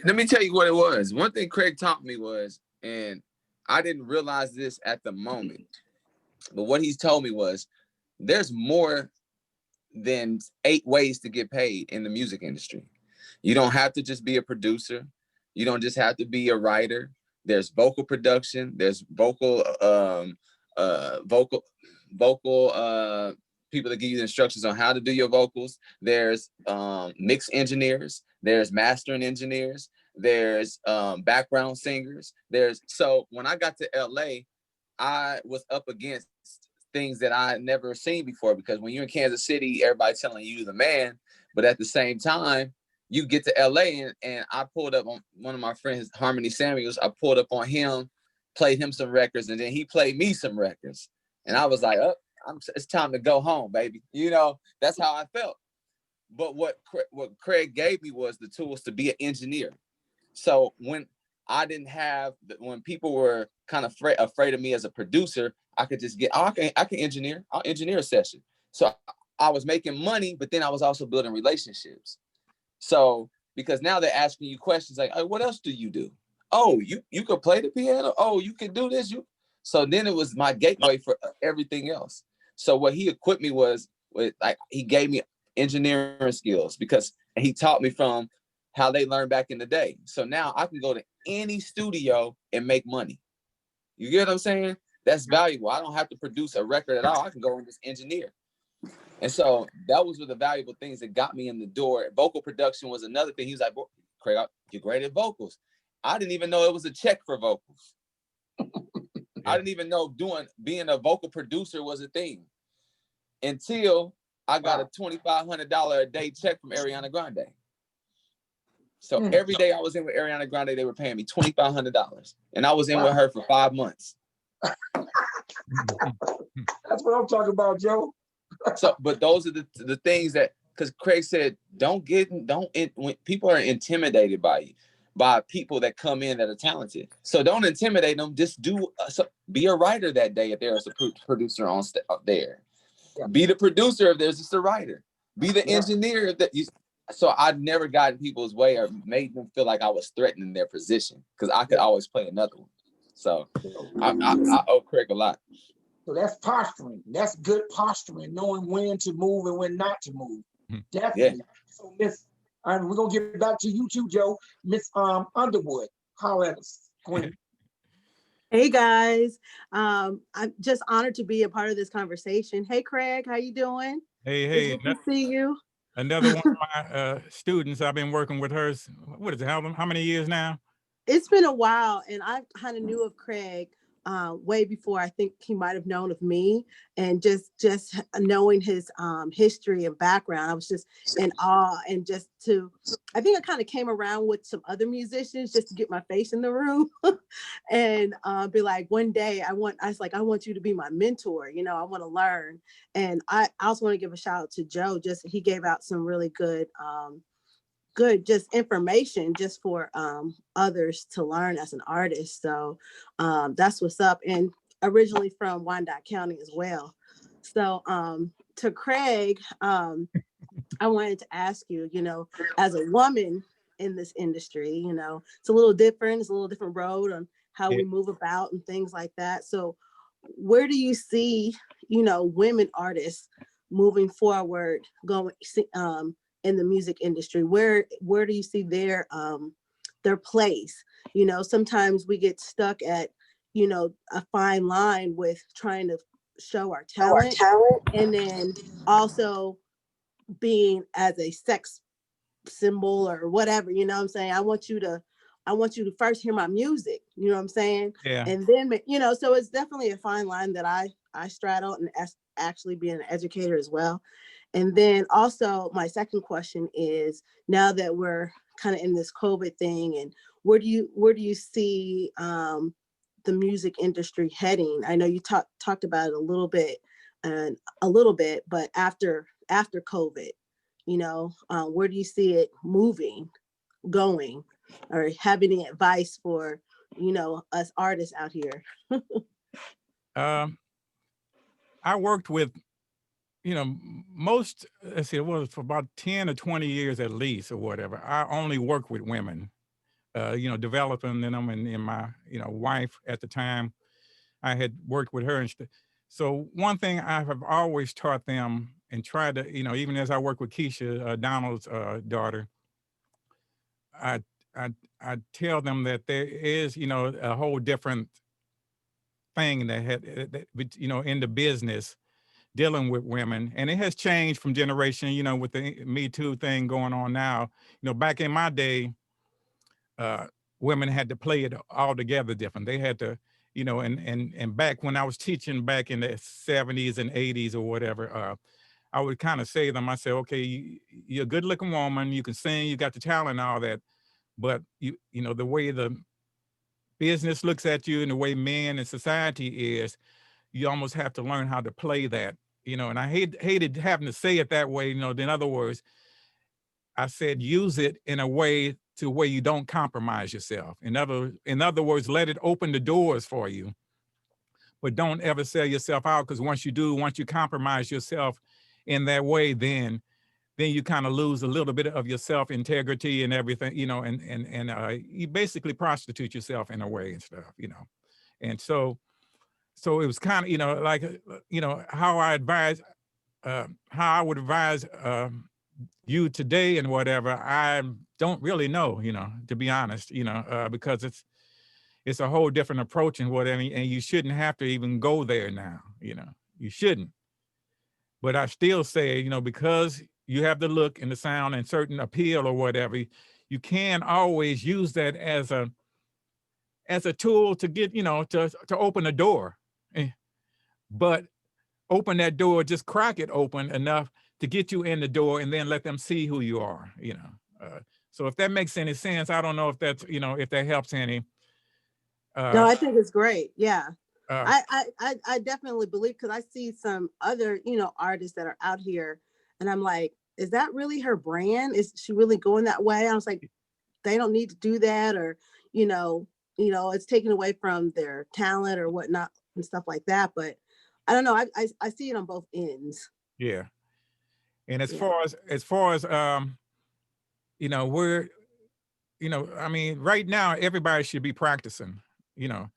Let me tell you what it was. One thing Craig taught me was, and I didn't realize this at the moment, but what he's told me was, there's more than 8 ways to get paid in the music industry. You don't have to just be a producer. You don't just have to be a writer. There's vocal production. There's vocal people that give you the instructions on how to do your vocals. There's mix engineers. There's mastering engineers. There's background singers. So when I got to LA, I was up against things that I had never seen before, because when you're in Kansas City, everybody's telling you the man, but at the same time, you get to LA and I pulled up on one of my friends, Harmony Samuels. I pulled up on him, played him some records, and then he played me some records. And I was like, oh, it's time to go home, baby. You know, that's how I felt. But what Craig gave me was the tools to be an engineer. So when I didn't have, when people were kind of afraid of me as a producer, I could just I can engineer. I'll engineer a session. So I was making money, but then I was also building relationships. So because now they're asking you questions like, oh, what else do you do? Oh, you could play the piano. Oh, you can do this. So then it was my gateway for everything else. So what he equipped me with, like, he gave me engineering skills, because he taught me from how they learned back in the day. So now I can go to any studio and make money. You get what I'm saying? That's valuable. I don't have to produce a record at all. I can go and just engineer. And so that was one of the valuable things that got me in the door. Vocal production was another thing. He was like, Craig, you're great at vocals. I didn't even know it was a check for vocals. I didn't even know being a vocal producer was a thing until I got a $2,500 a day check from Ariana Grande. So every day I was in with Ariana Grande, they were paying me $2,500. And I was in with her for 5 months. That's what I'm talking about, Joe. So, but those are the things that, because Craig said, when people are intimidated by people that come in that are talented. So don't intimidate them. Just be a writer that day if there's a producer on there. Yeah. Be the producer if there's just a writer. Be the engineer so I'd never got in people's way or made them feel like I was threatening their position, because I could always play another one. So I owe Craig a lot. So that's posturing. That's good posturing, knowing when to move and when not to move. Definitely. Yeah. So we're gonna get back to you too, Joe. Miss Underwood, holler at us, Queen. Hey guys, I'm just honored to be a part of this conversation. Hey Craig, how you doing? Hey. Good to see you. Another one of my students. I've been working with her. What is it? How many years now? It's been a while, and I kind of knew of Craig way before I think he might have known of me, and just knowing his history and background, I was just in awe. And I think I kind of came around with some other musicians just to get my face in the room and be like, one day I was like, I want you to be my mentor, I want to learn. And I also want to give a shout out to Joe. He gave out some really good just information just for others to learn as an artist. So that's what's up. And originally from Wyandotte County as well. So to Craig, I wanted to ask you, as a woman in this industry, it's a little different. It's a little different road on how we move about and things like that. So where do you see, women artists moving forward, going in the music industry? Where do you see their place? Sometimes we get stuck at, a fine line with trying to show our talent, and then also being as a sex symbol or whatever, what I'm saying? I want you to first hear my music, what I'm saying? Yeah. And then, so it's definitely a fine line that I straddle, and actually being an educator as well. And then also my second question is, now that we're kind of in this COVID thing, and where do you see the music industry heading? I know you talked about it a little bit, but after COVID, where do you see it moving, going, or have any advice for us artists out here? I worked with, most, let's see, it was for about 10 or 20 years at least or whatever. I only worked with women, developing them, and my, wife at the time, I had worked with her. So one thing I have always taught them and tried to, even as I work with Keisha, Donald's daughter, I tell them that there is, a whole different thing in the business dealing with women, and it has changed from generation, with the Me Too thing going on now. Back in my day, women had to play it all together different. They had to, and back when I was teaching back in the 70s and 80s or whatever, I would kind of say to them, I said, okay, you're a good looking woman, you can sing, you got the talent and all that, but the way the business looks at you and the way men and society is, you almost have to learn how to play that, and I hated having to say it that way, in other words, I said, use it in a way to where you don't compromise yourself. In other words, let it open the doors for you, but don't ever sell yourself out, because once you compromise yourself in that way, then you kind of lose a little bit of your self-integrity and everything, and you basically prostitute yourself in a way and stuff, and so it was kind of, like, how I would advise you today and whatever, I don't really know, to be honest, because it's a whole different approach and whatever, and you shouldn't have to even go there now, you shouldn't. But I still say, because you have the look and the sound and certain appeal or whatever, you can always use that as a tool to get, to open a door. But open that door, just crack it open enough to get you in the door, and then let them see who you are, so if that makes any sense, I don't know if that's, if that helps any. No, I think it's great. Yeah. I definitely believe, because I see some other, artists that are out here, and I'm like, is that really her brand? Is she really going that way? I was like, they don't need to do that, or, it's taken away from their talent or whatnot and stuff like that. But I don't know. I see it on both ends. Yeah. And as far as we're, I mean, right now, everybody should be practicing, you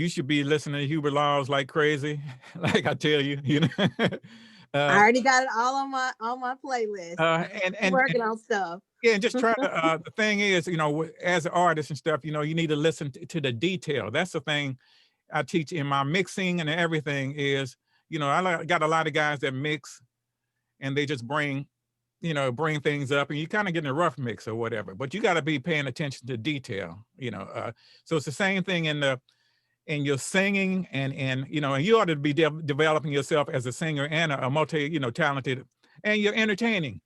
should be listening to Hubert Laws like crazy, like I tell you, I already got it all on my playlist. And working on stuff. Yeah, and just try to, the thing is, as an artist and stuff, you need to listen to the detail. That's the thing I teach in my mixing and everything is, I got a lot of guys that mix and they just bring things up, and you kind of get in a rough mix or whatever, but you got to be paying attention to detail, so it's the same thing in your singing, and you ought to be developing yourself as a singer and a multi, talented, and you're entertaining.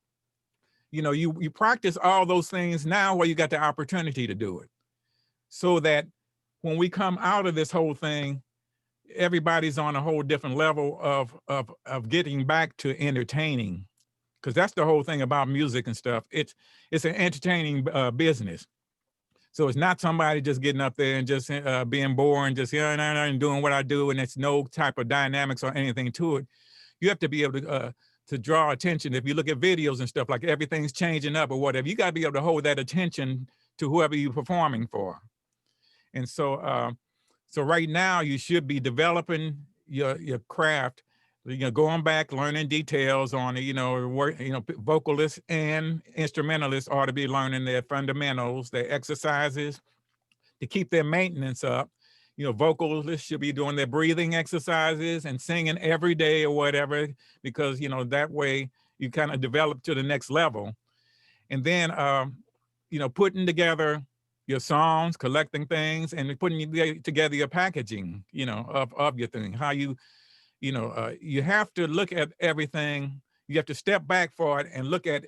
You practice all those things now where you got the opportunity to do it, so that when we come out of this whole thing, everybody's on a whole different level of getting back to entertaining, because that's the whole thing about music and stuff. It's an entertaining business. So it's not somebody just getting up there and just being boring, just and doing what I do, and it's no type of dynamics or anything to it. You have to be able to draw attention. If you look at videos and stuff, like everything's changing up or whatever, you got to be able to hold that attention to whoever you're performing for. And so, so right now you should be developing your craft, going back, learning details on it, vocalists and instrumentalists ought to be learning their fundamentals, their exercises to keep their maintenance up. Vocalists should be doing their breathing exercises and singing every day or whatever, because, that way you kind of develop to the next level. And then, putting together your songs, collecting things, and putting together your packaging, of your thing, how you have to look at everything. You have to step back for it and look at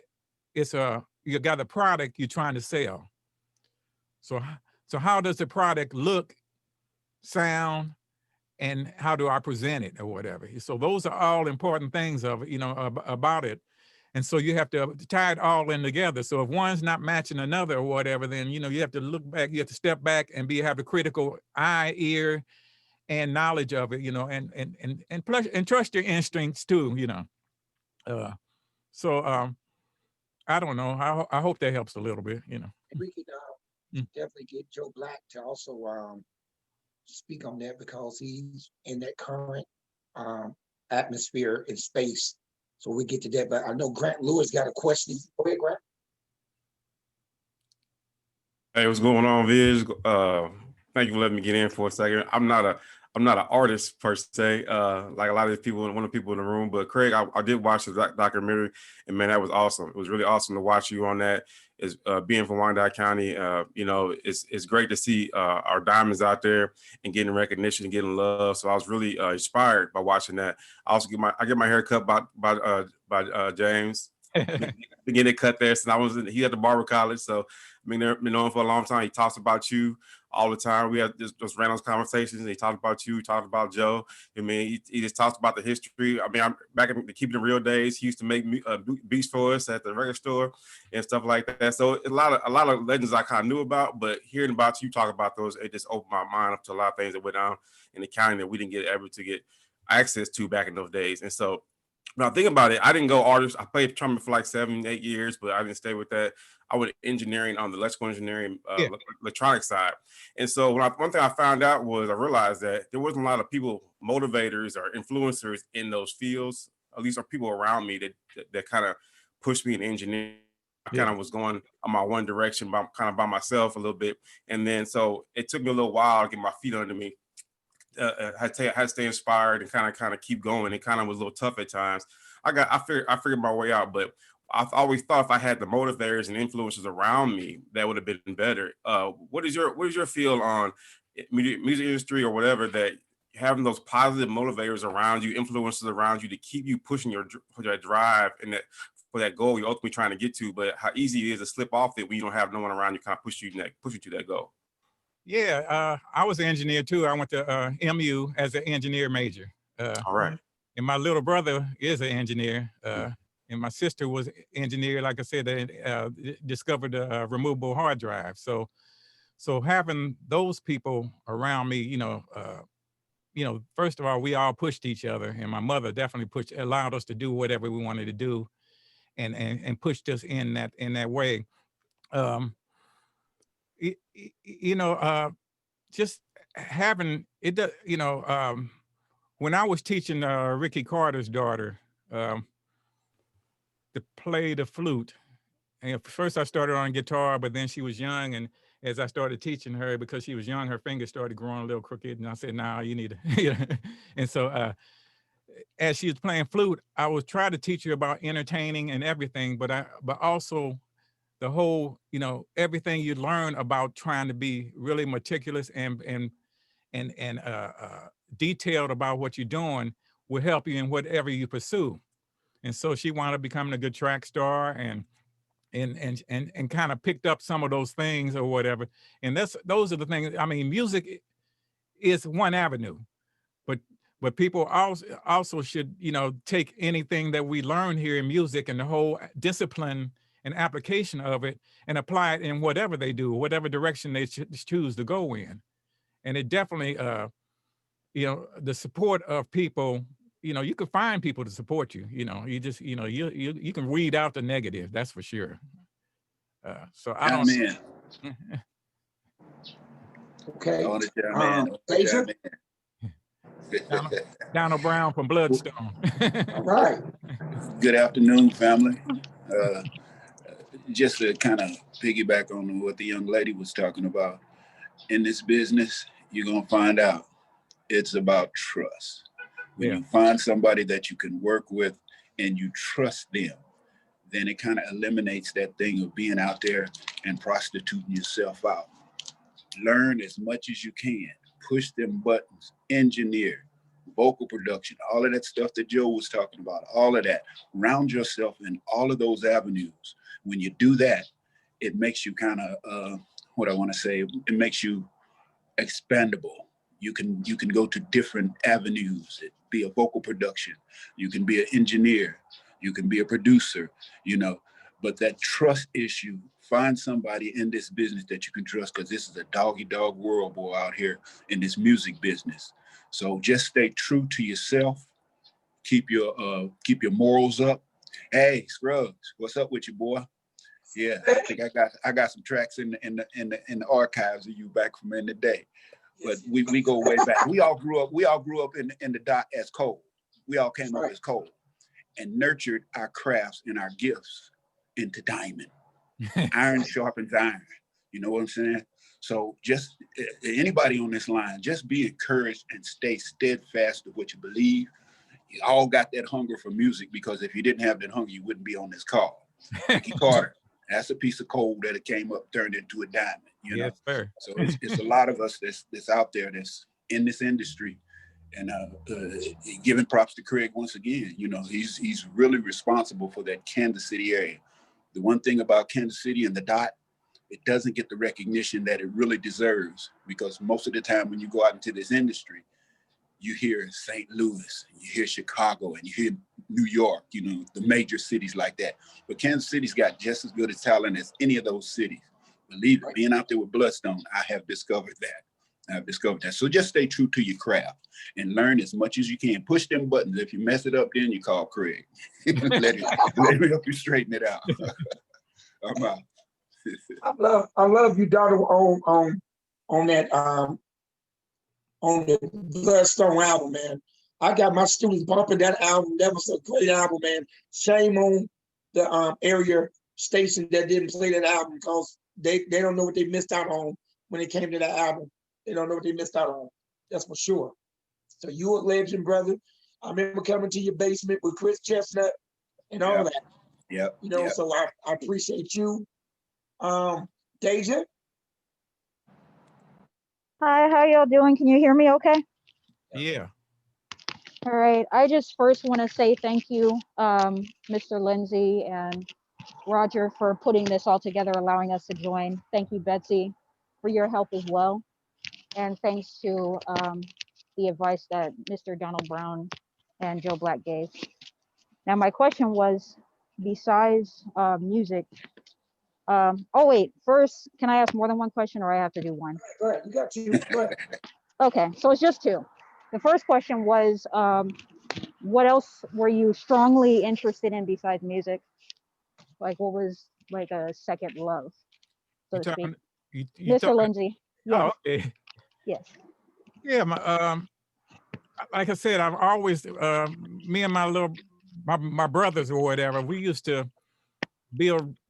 it's a you got a product you're trying to sell. So how does the product look, sound, and how do I present it or whatever? So those are all important things of, about it. And so you have to tie it all in together. So if one's not matching another or whatever, then, you have to look back, you have to step back and have a critical eye, ear, and knowledge of it, and trust your instincts too, So I don't know. I hope that helps a little bit, We could definitely get Joe Black to also speak on that, because he's in that current atmosphere in space. So we get to that. But I know Grant Lewis got a question. Go ahead, Grant. Hey, what's going on, Viz? Thank you for letting me get in for a second. I'm not an artist per se, like a lot of the people, one of the people in the room. But Craig, I did watch the documentary, and man, that was awesome. It was really awesome to watch you on that. Is being from Wyandotte County, it's great to see our diamonds out there and getting recognition and getting love. So I was really inspired by watching that. I also get my hair cut by James. Been getting it cut there since he at the barber college. So I mean, they've been known for a long time. He talks about you all the time. We have just random conversations. He talked about you. He talked about Joe. I mean, he just talks about the history. I mean, I'm back in the Keeping It Real days. He used to make beats for us at the record store and stuff like that. So a lot of legends I kind of knew about, but hearing about you talk about those, it just opened my mind up to a lot of things that went on in the county that we didn't get able to get access to back in those days. And so now think about it. I didn't go artist. I played trumpet for like 7-8 years, but I didn't stay with that. I went engineering on the electrical engineering, electronic side. And so one thing I found out was I realized that there wasn't a lot of people, motivators or influencers in those fields. At least are people around me that kind of pushed me in engineering. I kind of was going on my one direction, kind of by myself a little bit. And then so it took me a little while to get my feet under me. I had to stay inspired and kind of keep going. It kind of was a little tough at times. I figured my way out, but I've always thought if I had the motivators and influences around me, that would have been better. What is your feel on music industry or whatever, that having those positive motivators around you, influences around you to keep you pushing for that drive and for that goal you're ultimately trying to get to, but how easy it is to slip off it when you don't have no one around you kind of push you to that goal? Yeah, I was an engineer too. I went to MU as an engineer major. All right. And my little brother is an engineer. And my sister was an engineer, like I said, they discovered a removable hard drive. So having those people around me, first of all, we all pushed each other, and my mother definitely allowed us to do whatever we wanted to do, and pushed us in that way. Just having it, when I was teaching Ricky Carter's daughter to play the flute, and first I started on guitar, but then she was young, and as I started teaching her, because she was young, her fingers started growing a little crooked, and I said, "Nah, you need to." And so as she was playing flute, I was trying to teach her about entertaining and everything, but also the whole, everything you learn about trying to be really meticulous and detailed about what you're doing will help you in whatever you pursue. And so she wound up becoming a good track star and kind of picked up some of those things or whatever. And those are the things. I mean, music is one avenue, but people also should, take anything that we learn here in music and the whole discipline and application of it and apply it in whatever they do, whatever direction they choose to go in. And it definitely, the support of people, you can find people to support you, you just, you can weed out the negative, that's for sure. So I don't. Man. Okay. Donald Brown from Bloodstone. All right. Good afternoon, family. Just to kind of piggyback on what the young lady was talking about, in this business, you're going to find out it's about trust. When you find somebody that you can work with and you trust them, then it kind of eliminates that thing of being out there and prostituting yourself out. Learn as much as you can, push them buttons, engineer, vocal production, all of that stuff that Joe was talking about, all of that. Round yourself in all of those avenues. When you do that, it makes you kind of, what I want to say, it makes you expandable. You can go to different avenues. It be a vocal production. You can be an engineer. You can be a producer, you know. But that trust issue, find somebody in this business that you can trust, because this is a dog-eat-dog world, boy, out here in this music business. So just stay true to yourself. Keep your morals up. Hey, Scruggs, what's up with you, boy? Yeah, I think I got some tracks in the archives of you back from in the day. But we go way back. We all grew up in the Dotte as Cole. We all came up as Cole and nurtured our crafts and our gifts into diamond. Iron sharpens iron. You know what I'm saying? So just anybody on this line, just be encouraged and stay steadfast to what you believe. You all got that hunger for music, because if you didn't have that hunger, you wouldn't be on this call. Mickey Carter, that's a piece of coal that it came up, turned into a diamond. You know? Sir. So it's a lot of us that's out there that's in this industry, and giving props to Crayge once again. You know, he's really responsible for that Kansas City area. The one thing about Kansas City and the Dotte, it doesn't get the recognition that it really deserves, because most of the time when you go out into this industry, you hear St. Louis, you hear Chicago, and you hear New York, you know, the major cities like that. But Kansas City's got just as good a talent as any of those cities. Believe it, being out there with Bloodstone, I have discovered that. So just stay true to your craft and learn as much as you can. Push them buttons. If you mess it up, then you call Crayge. let me help you straighten it out. I'm out. I love you, daughter, on that on the Bloodstone album, man. I got my students bumping that album. That was a great album, man. Shame on the area station that didn't play that album, because they don't know what they missed out on when it came to that album. They don't know what they missed out on. That's for sure. So you a legend, brother. I remember coming to your basement with Chris Chestnut and all that. Yep. You know, so I appreciate you. Deja? Hi, how y'all doing? Can you hear me okay? Yeah. All right. I just first want to say thank you, Mr. Lindesay and Roger, for putting this all together, allowing us to join. Thank you, Betsy, for your help as well. And thanks to the advice that Mr. Donald Brown and Joe Black gave. Now, my question was, besides music, oh wait, first, can I ask more than one question, or I have to do one? Go ahead, you got two. Go ahead. Okay, so it's just two. The first question was, what else were you strongly interested in besides music? Like, what was like a second love, so to speak? Mr. Lindesay. Yes. Oh, okay. Yes. Yeah, like I said, I've always, me and my brothers or whatever, we used to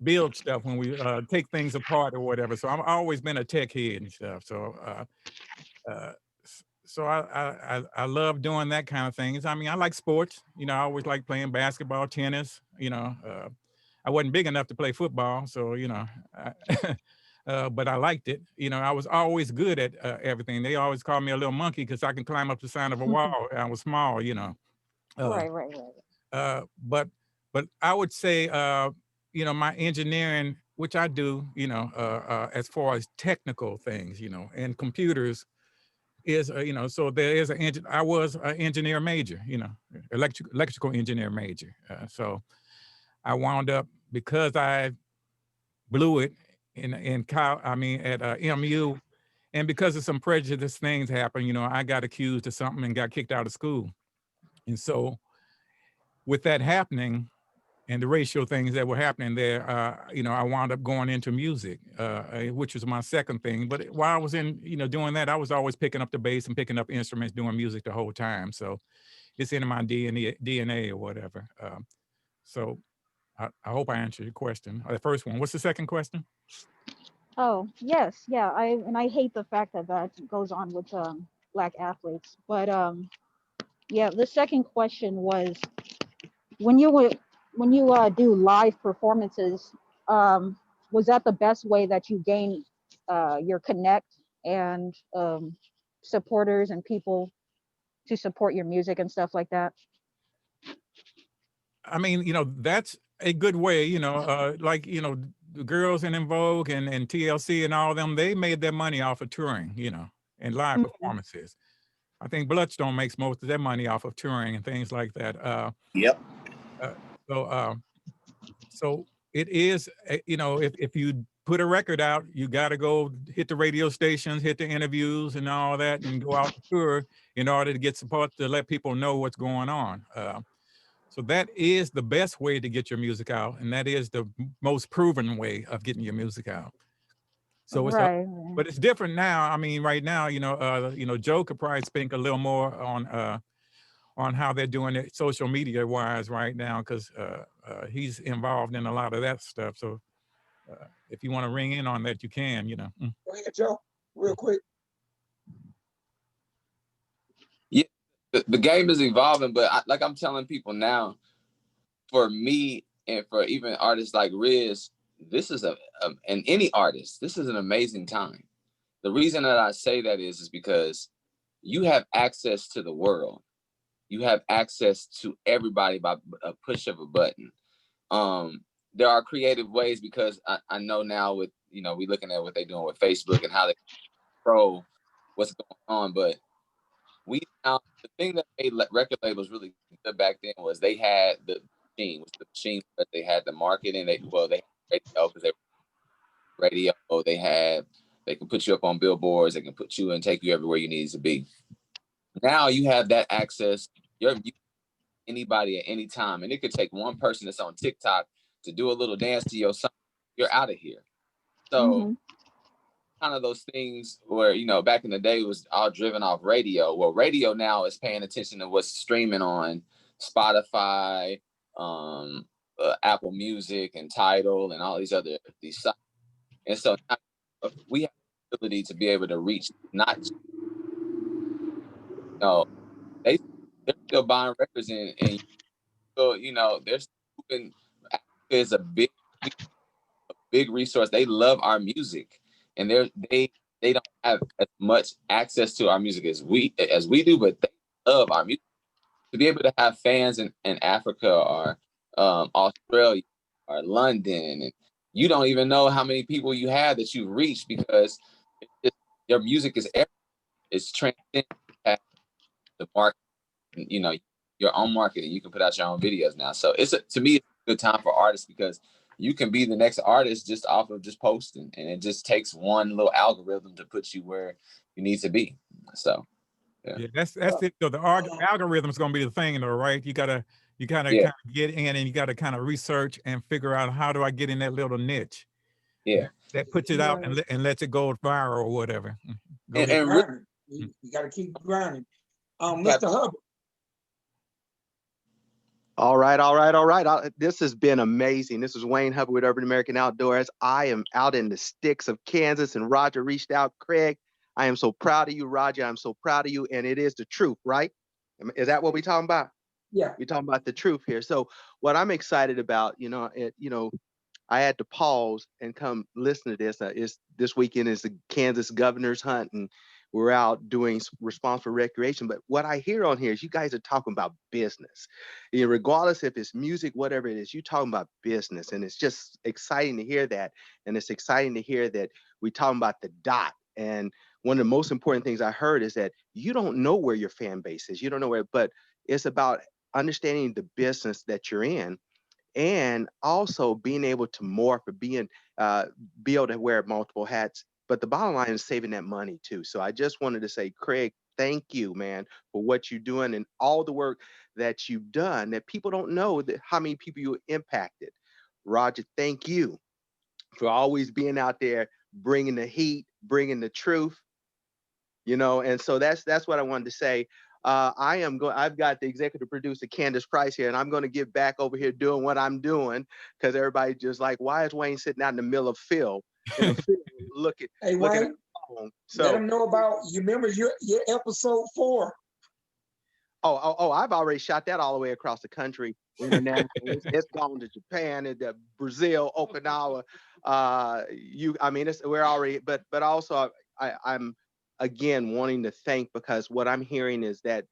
build stuff when we take things apart or whatever. So I've always been a tech head and stuff. So I love doing that kind of things. I mean, I like sports. You know, I always like playing basketball, tennis. You know, I wasn't big enough to play football, so you know, but I liked it. You know, I was always good at everything. They always called me a little monkey because I can climb up the side of a wall. I was small, you know. Right. But I would say, you know, my engineering, which I do, you know, as far as technical things, you know, and computers is, you know, so there is I was an engineer major, you know, electrical engineer major. So I wound up, because I blew it at MU, and because of some prejudice things happened, you know, I got accused of something and got kicked out of school. And so with that happening and the racial things that were happening there, you know, I wound up going into music, which was my second thing. But while I was doing that, I was always picking up the bass and picking up instruments, doing music the whole time. So it's in my DNA or whatever. So I hope I answered your question. The first one. What's the second question? Oh, yes. Yeah. I hate the fact that goes on with Black athletes. But yeah, the second question was, when you do live performances, was that the best way that you gain your connect and supporters and people to support your music and stuff like that? I mean, you know, that's a good way, like, the girls in Vogue and TLC and all of them, they made their money off of touring, and live performances. I think Bloodstone makes most of their money off of touring and things like that. Yep. So it is, if you put a record out, you got to go hit the radio stations, hit the interviews and all that, and go out to tour in order to get support to let people know what's going on. So that is the best way to get your music out, and that is the most proven way of getting your music out. So it's but it's different now. I mean, right now, Joe could probably speak a little more on how they're doing it social media wise right now, because he's involved in a lot of that stuff. So if you want to ring in on that, you can. Go ahead, Joe, real quick. Yeah, the game is evolving, but like I'm telling people now, for me and for even artists like Riz, this is and any artist, this is an amazing time. The reason that I say that is because you have access to the world. You have access to everybody by a push of a button. There are creative ways, because I know now with, we looking at what they're doing with Facebook and how they control what's going on, but the thing that made record labels really good back then was they had the machine that they had the marketing. They had radio, because they can put you up on billboards, they can put you and take you everywhere you need to be. Now you have that access, anybody at any time, and it could take one person that's on TikTok to do a little dance to your song. You're out of here. So kind of those things where, back in the day it was all driven off radio. Well, radio now is paying attention to what's streaming on Spotify, Apple Music and Tidal and all these sites. And so we have the ability to be able to reach they're still buying records and they're moving. Is a big resource. They love our music, and they don't have as much access to our music as we do, but they love our music. To be able to have fans in Africa or Australia or London, and you don't even know how many people you have that you've reached, because your music is transcending the market. Your own marketing. You can put out your own videos now. So to me, it's a good time for artists, because you can be the next artist just off of just posting, and it just takes one little algorithm to put you where you need to be. So yeah, that's it. So the algorithm is going to be the thing, though, right? You gotta kind of get in, and you gotta kind of research and figure out, how do I get in that little niche? Yeah, that puts it out and lets it go viral or whatever. You got to keep grinding. Mr. Hubbard. All right. This has been amazing. This is Wayne Hubbard with Urban American Outdoors. I am out in the sticks of Kansas, and Roger reached out. Craig, I am so proud of you, Roger. I'm so proud of you, and it is the truth, right? Is that what we're talking about? Yeah. We're talking about the truth here. So what I'm excited about, I had to pause and come listen to this. This weekend is the Kansas governor's hunt, and we're out doing responsible recreation. But what I hear on here is you guys are talking about business. Regardless if it's music, whatever it is, you're talking about business. And it's just exciting to hear that. And it's exciting to hear that we're talking about the dot. And one of the most important things I heard is that you don't know where your fan base is. You don't know where, but it's about understanding the business that you're in, and also being able to morph or be able to wear multiple hats. But the bottom line is saving that money too. So I just wanted to say, Craig, thank you, man, for what you're doing and all the work that you've done that people don't know how many people you impacted. Roger, thank you for always being out there, bringing the heat, bringing the truth, and so that's what I wanted to say. I've got the executive producer, Candace Price, here, and I'm going to get back over here doing what I'm doing, because everybody just like, why is Wayne sitting out in the middle of Phil? Looking at the phone. So let them know about, you remember your episode 4. Oh, I've already shot that all the way across the country. It's gone to Japan and Brazil, Okinawa. We're already, but also I'm again wanting to thank, because what I'm hearing is that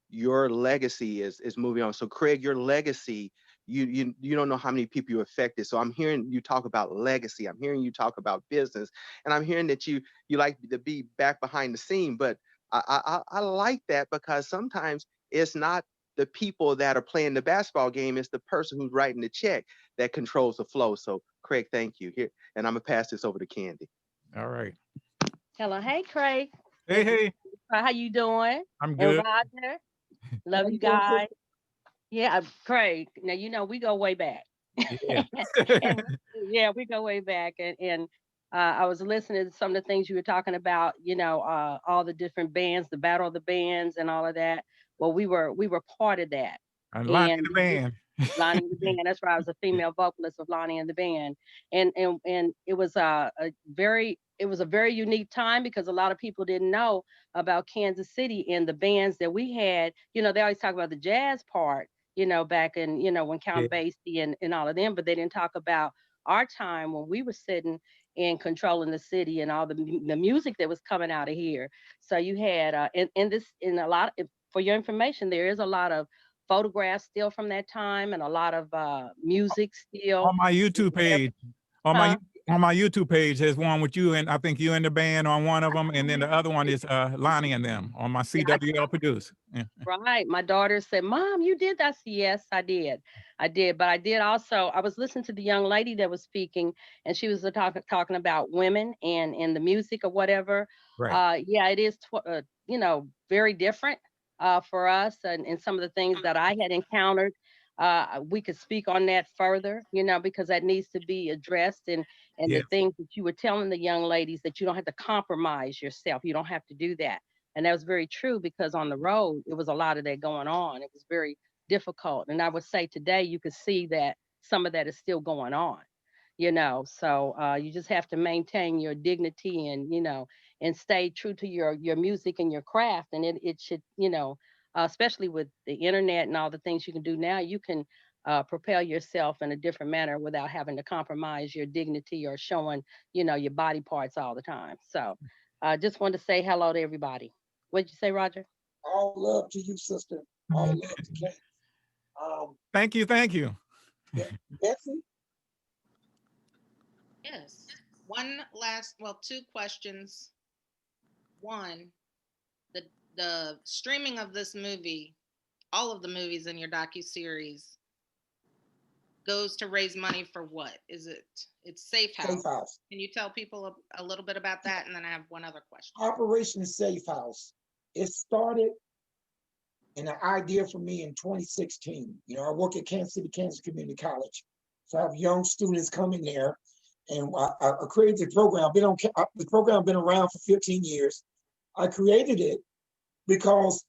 your legacy is moving on. So Craig, your legacy you don't know how many people you affected. So I'm hearing you talk about legacy. I'm hearing you talk about business, and I'm hearing that you like to be back behind the scene. But I like that, because sometimes it's not the people that are playing the basketball game, it's the person who's writing the check that controls the flow. So Craig, thank you. Here, and I'm gonna pass this over to Candy. All right. Hello, hey Craig. Hey, hey. How you doing? I'm And good. Roger, love you guys. Yeah, Craig. Now you know we go way back. Yeah. And yeah, we go way back. And I was listening to some of the things you were talking about. You know, all the different bands, the battle of the bands, and all of that. Well, we were part of that. And Lonnie And the band. Lonnie and the band. That's right. I was a female vocalist of Lonnie and the band, and it was a very unique time, because a lot of people didn't know about Kansas City and the bands that we had. You know, they always talk about the jazz part, you know, back in, you know, when Count Basie and all of them, but they didn't talk about our time when we were sitting and controlling the city and all the music that was coming out of here. So you had in a lot for your information, there is a lot of photographs still from that time, and a lot of music still. On my YouTube page, on my YouTube page, there's one with you, and I think you and the band on one of them, and then the other one is Lonnie and them on my CWL produce. Yeah. Right. My daughter said, "Mom, you did that." Yes, I did. But I did also. I was listening to the young lady that was speaking, and she was talking about women and the music or whatever. Right. Yeah, it is. You know, very different for us, and some of the things that I had encountered. We could speak on that further, you know, because that needs to be addressed, and the things that you were telling the young ladies, that you don't have to compromise yourself. You don't have to do that. And that was very true, because on the road, it was a lot of that going on. It was very difficult. And I would say today, you could see that some of that is still going on, you know. So you just have to maintain your dignity, and, you know, and stay true to your music and your craft. And it should, you know, especially with the internet and all the things you can do now, you can propel yourself in a different manner without having to compromise your dignity or showing, you know, your body parts all the time. So I just wanted to say hello to everybody. What'd you say, Roger? All love to you, sister. All love to Kate. Thank you. Thank you. Betsy? Yes. Two questions. One, the streaming of this movie, all of the movies in your docuseries, goes to raise money for what? It's Safe House. Safe House. Can you tell people a little bit about that? And then I have one other question. Operation Safe House. It started an idea for me in 2016. You know, I work at Kansas City, Kansas Community College. So I have young students coming there, and I created the program. The program been around for 15 years. I created it because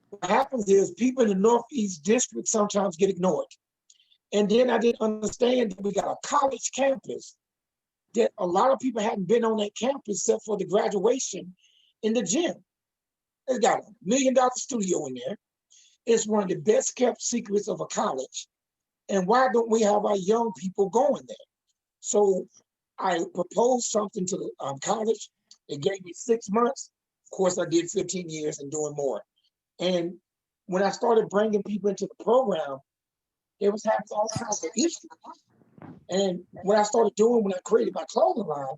what happens is people in the Northeast District sometimes get ignored. And then I didn't understand that we got a college campus that a lot of people hadn't been on that campus except for the graduation in the gym. It's got $1 million studio in there. It's one of the best kept secrets of a college. And why don't we have our young people going there? So I proposed something to the college. They gave me 6 months. Of course, I did 15 years and doing more. And when I started bringing people into the program, they was having all kinds of issues. And what I started doing when I created my clothing line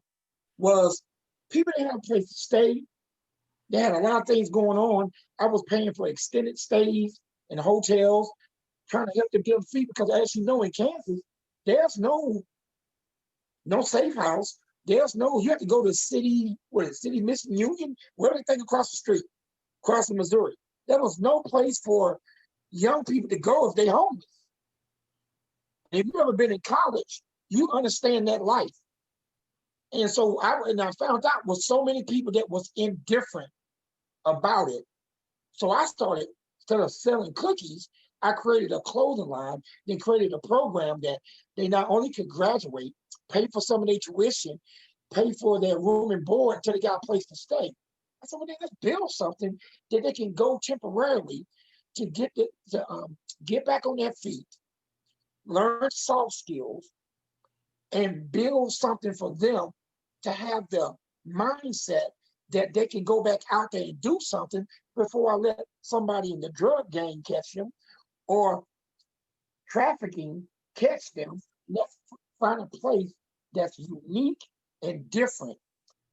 was people didn't have a place to stay. They had a lot of things going on. I was paying for extended stays in hotels, trying to help them get feet, because as you know, in Kansas, there's no safe house. There's no, you have to go to city Mission Union, wherever they think across the street, across the Missouri. There was no place for young people to go if they homeless. If you've ever been in college, you understand that life. And so I found out with so many people that was indifferent about it. So I started, instead of selling cookies, I created a clothing line, then created a program that they not only could graduate, pay for some of their tuition, pay for their room and board until they got a place to stay. I said, well, then let's build something that they can go temporarily to get back on their feet, learn soft skills, and build something for them to have the mindset that they can go back out there and do something before I let somebody in the drug gang catch them, or trafficking, catch them. Let's find a place that's unique and different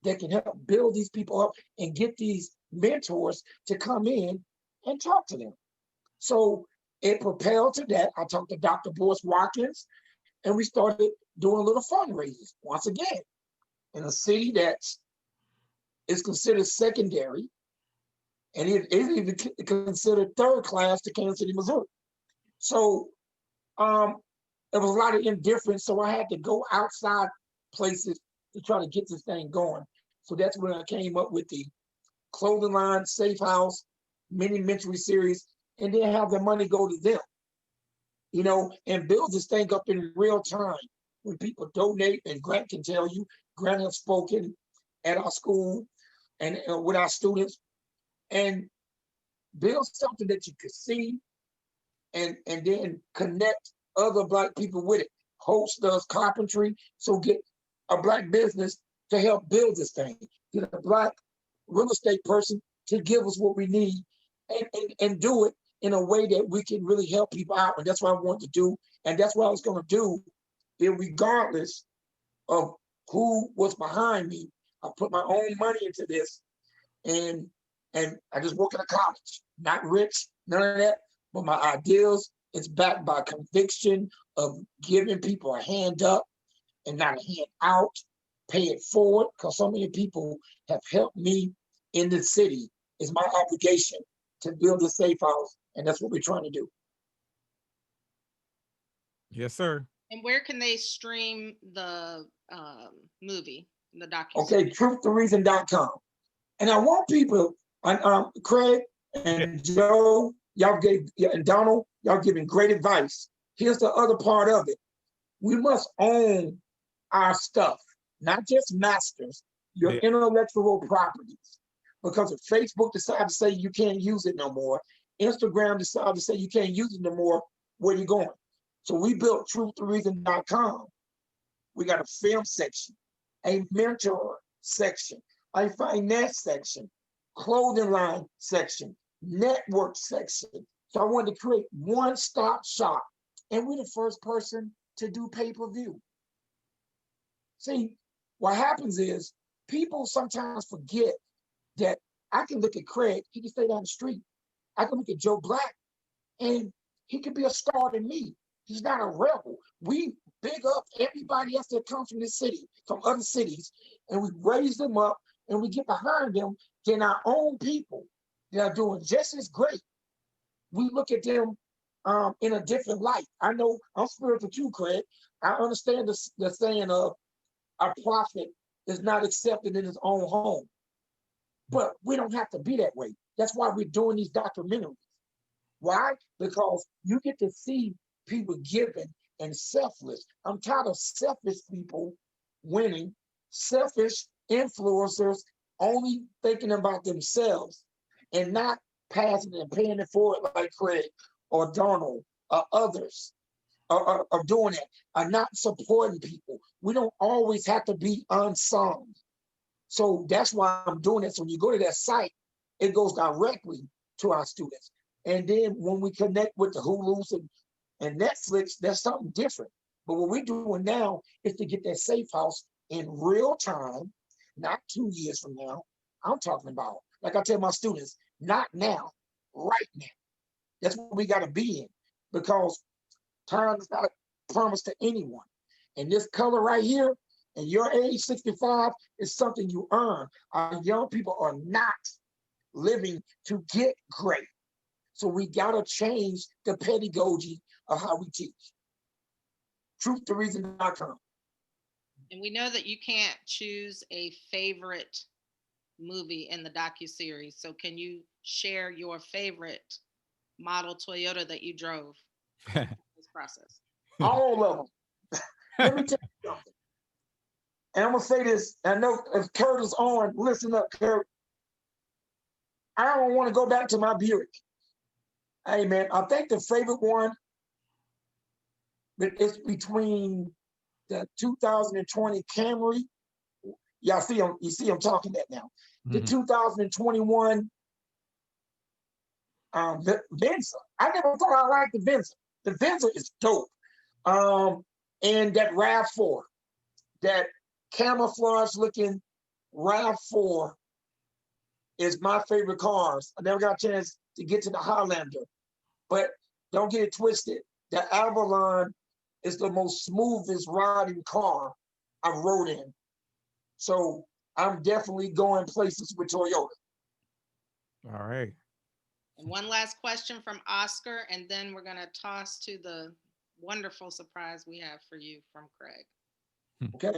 that can help build these people up and get these mentors to come in and talk to them. So it propelled to that. I talked to Dr. Boris Watkins, and we started doing little fundraisers once again in a city that is considered secondary, and it is even considered third class to Kansas City, Missouri. So there was a lot of indifference, so I had to go outside places to try to get this thing going. So that's when I came up with the clothing line, Safe House, mini mentoring series, and then have the money go to them, you know, and build this thing up in real time. When people donate, and Grant can tell you, Grant has spoken at our school and with our students, and build something that you could see and then connect other Black people with it. Host does carpentry, so get a Black business to help build this thing. Get a Black real estate person to give us what we need, and do it in a way that we can really help people out. And that's what I want to do. And that's what I was going to do, regardless of who was behind me. I put my own money into this, and I just work at a college, not rich, none of that. But my ideals, it's backed by conviction of giving people a hand up and not a hand out, pay it forward, because so many people have helped me in the city. It's my obligation to build a safe house, and that's what we're trying to do. Yes, sir. And where can they stream the movie, the documentary? Okay, truththereason.com. And I want people, Craig and Joe, and Donald, y'all giving great advice. Here's the other part of it. We must own our stuff, not just masters, your intellectual properties. Because if Facebook decides to say you can't use it no more, Instagram decides to say you can't use it no more, where you going? So we built truththereason.com. We got a film section, a mentor section, a finance section, clothing line section, network section. So I wanted to create one-stop shop. And we're the first person to do pay-per-view. See, what happens is people sometimes forget that I can look at Craig, he can stay down the street. I can look at Joe Black, and he could be a star to me. He's not a rebel. We big up everybody else that comes from this city, from other cities, and we raise them up and we get behind them. Then our own people that are doing just as great, we look at them in a different light. I know I'm spiritual too, Craig. I understand the saying of a prophet is not accepted in his own home. But we don't have to be that way. That's why we're doing these documentaries. Why? Because you get to see people giving and selfless. I'm tired of selfish people winning, selfish influencers only thinking about themselves and not passing and paying it forward like Craig or Donald or others are doing it, are not supporting people. We don't always have to be unsung. So that's why I'm doing it. So when you go to that site, it goes directly to our students. And then when we connect with the Hulus and Netflix, that's something different. But what we're doing now is to get that safe house in real time, not 2 years from now. I'm talking about, like I tell my students, not now, right now. That's what we got to be in, because time is not promised to anyone. And this color right here, and your age, 65, is something you earn. Our young people are not living to get great. So we gotta change the pedagogy of how we teach. Truththereason.com. And we know that you can't choose a favorite movie in the docuseries. So can you share your favorite model Toyota that you drove in this process? All of them. Let me tell you something. And I'm gonna say this, I know if Kurt is on, listen up, Kurt. I don't want to go back to my Buick. Hey man, I think the favorite one is between the 2020 Camry. Y'all see you see I'm talking that now. The 2021 Venza. I never thought I liked the Venza. The Venza is dope. And that RAV4, that camouflage looking RAV4 is my favorite cars. I never got a chance to get to the Highlander, but don't get it twisted. The Avalon is the most smoothest riding car I've rode in. So I'm definitely going places with Toyota. All right. And one last question from Oscar, and then we're going to toss to the wonderful surprise we have for you from Craig. Okay.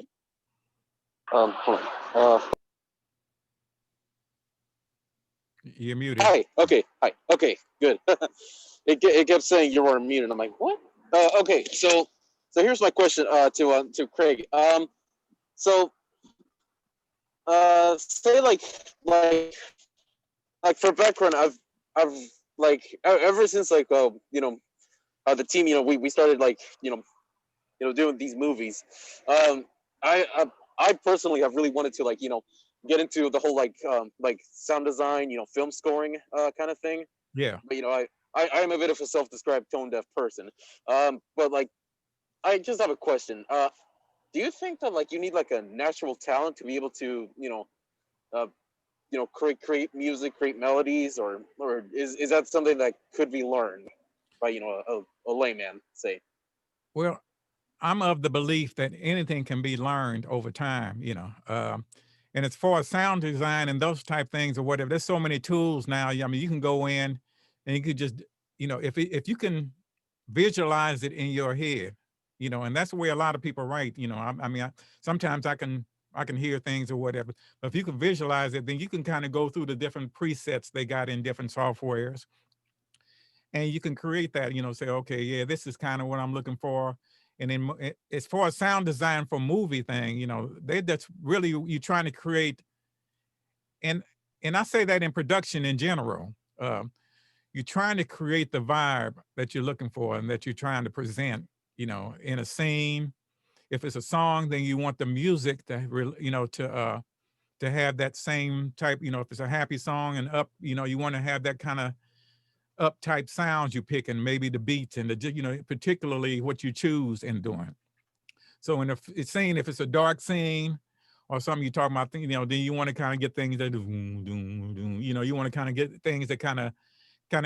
You're muted. Hi. Okay. Hi. Okay. Good. it kept saying you were muted. I'm like, what? Okay. So here's my question to Craig. So say like for background, I've like ever since like you know the team, you know, we started like you know doing these movies. I personally have really wanted to like you know get into the whole like sound design, you know, film scoring kind of thing. Yeah. But you know, I am a bit of a self-described tone deaf person. But like I just have a question. Do you think that like you need like a natural talent to be able to you know create music, create melodies, or is that something that could be learned by you know a layman, say? Well, I'm of the belief that anything can be learned over time, you know. And as far as sound design and those type things or whatever, there's so many tools now. I mean, you can go in and you could just, you know, if you can visualize it in your head, you know, and that's the way a lot of people write. You know, I mean, sometimes I can hear things or whatever, but if you can visualize it, then you can kind of go through the different presets they got in different softwares, and you can create that. You know, say, okay, yeah, this is kind of what I'm looking for. And then as far as sound design for movie thing, you know, that's really, you're trying to create, and I say that in production in general, you're trying to create the vibe that you're looking for and that you're trying to present, you know, in a scene. If it's a song, then you want the music to, you know, to have that same type, you know, if it's a happy song and up, you know, you want to have that kind of up type sounds you pick, and maybe the beats and the, you know, particularly what you choose in doing. So in it's saying if it's a dark scene or something you're talking about, you know, then you want to kind of get things that, you know, you want to kind of get things that kind of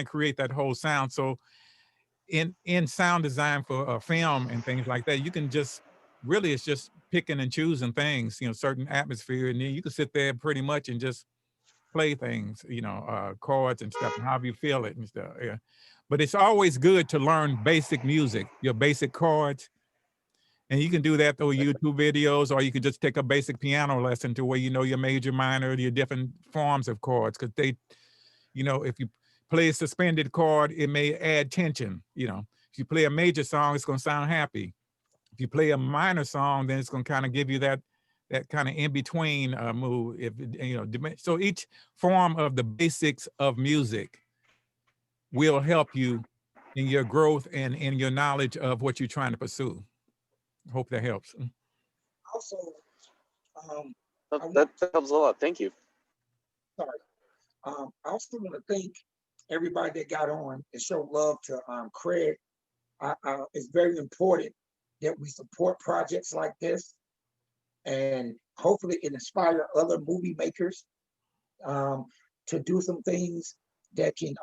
create that whole sound. So in sound design for a film and things like that, you can just really, it's just picking and choosing things, you know, certain atmosphere, and then you can sit there pretty much and just play things, you know, chords and stuff, and how you feel it and stuff. Yeah. But it's always good to learn basic music, your basic chords. And you can do that through YouTube videos, or you can just take a basic piano lesson to where you know your major, minor, your different forms of chords. Because they, you know, if you play a suspended chord, it may add tension. You know, if you play a major song, it's going to sound happy. If you play a minor song, then it's going to kind of give you that kind of in-between move. If you know, so each form of the basics of music will help you in your growth and in your knowledge of what you're trying to pursue. I hope that helps. Also, that helps a lot. Thank you. Sorry. I also want to thank everybody that got on and showed love to Craig. It's very important that we support projects like this, and hopefully it inspire other movie makers to do some things that can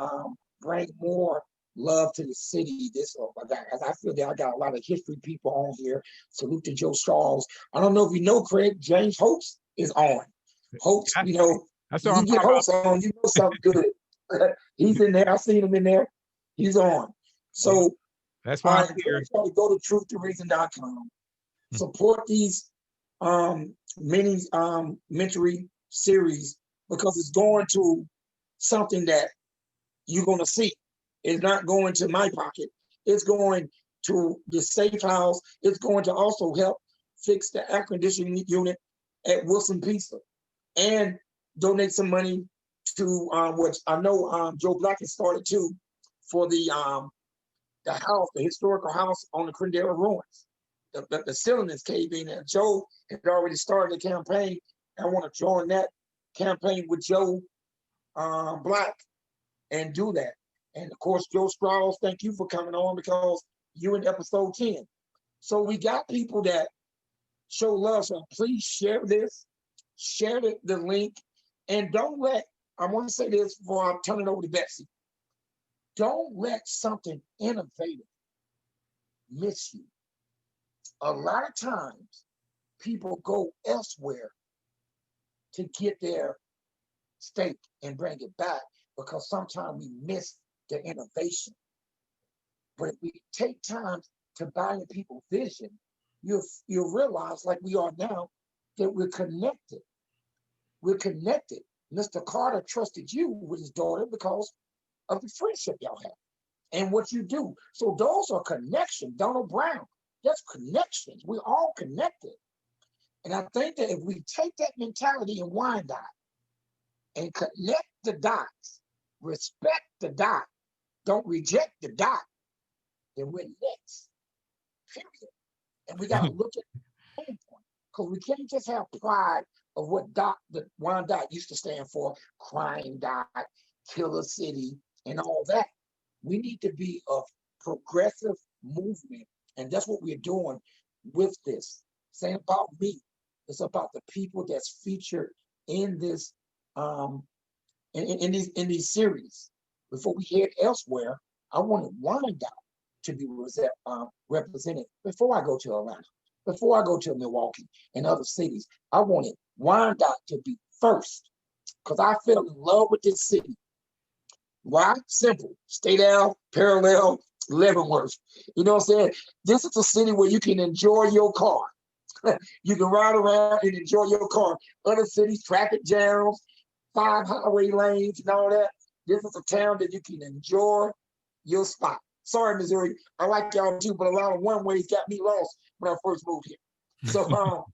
bring more love to the city. I feel that I got a lot of history people on here. Salute to Joe Charles. I don't know if you know Craig, James Holtz is on. Holtz, you know, you get Holtz on, you know something good. He's in there. I seen him in there. He's on. So that's why I'm here. To go to truthtoreason.com. Support these mini mentoring series, because it's going to something that you're going to see. It's not going to my pocket. It's going to the safe house. It's going to also help fix the air conditioning unit at Wilson Pizza, and donate some money to which I know Joe Black has started too, for the house, the historical house on the Crendera ruins. The ceiling is caving, and Joe had already started a campaign. I want to join that campaign with Joe Black and do that. And of course, Joe Strauss, thank you for coming on because you're in episode 10. So we got people that show love. So please share this, share the link, and don't let, I want to say this before I turn it over to Betsy. Don't let something innovative miss you. A lot of times, people go elsewhere to get their steak and bring it back because sometimes we miss the innovation. But if we take time to buy into people's vision, you'll realize, like we are now, that we're connected. We're connected. Mr. Carter trusted you with his daughter because of the friendship y'all have and what you do. So those are connections. Donald Brown, that's connections. We're all connected. And I think that if we take that mentality in Wyandotte and connect the dots, respect the dot, don't reject the dot, then we're next. Period. And we got to look at the main point, because we can't just have pride of what the Wyandotte used to stand for, crime dot, killer city, and all that. We need to be a progressive movement, and that's what we're doing with this. Saying about me, it's about the people that's featured in this in these series. Before we head elsewhere, I wanted Wyandotte to be represented before I go to Atlanta, before I go to Milwaukee and other cities. I wanted Wyandotte to be first because I fell in love with this city. Why? Simple. State Ave, parallel, Leavenworth. You know what I'm saying? This is a city where you can enjoy your car. You can ride around and enjoy your car. Other cities, traffic jams, 5 highway lanes and all that. This is a town that you can enjoy your spot. Sorry, Missouri. I like y'all too, but a lot of one-ways got me lost when I first moved here. So,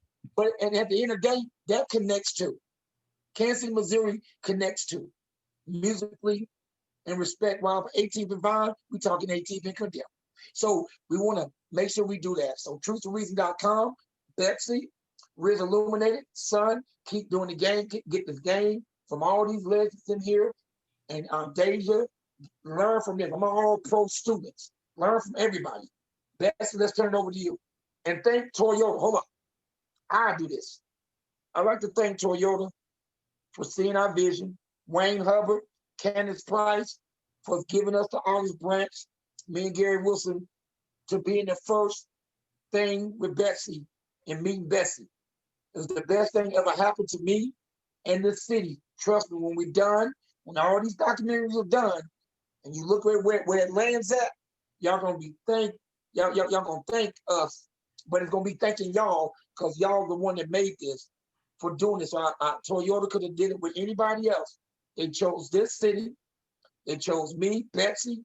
and at the end of the day, that connects too. Kansas City, Missouri connects too. Musically and respect, while 18th and Vine, we talking 18th and Condemn. So we want to make sure we do that. So truthandreason.com, Betsy, Riz Illuminated, son, keep doing the game, get this game from all these legends in here. And Deja, learn from them. I'm all pro students. Learn from everybody. Betsy, let's turn it over to you. And thank Toyota. Hold on. I do this. I'd like to thank Toyota for seeing our vision. Wayne Hubbard, Candace Price for giving us the olive branch. Me and Gary Wilson to being the first thing with Betsy and meeting Betsy. It was the best thing ever happened to me and this city. Trust me, when we're done, when all these documentaries are done, and you look where it lands at, y'all gonna thank us, but it's gonna be thanking y'all because y'all the one that made this for doing this. So Toyota could have did it with anybody else. They chose this city. They chose me, Betsy,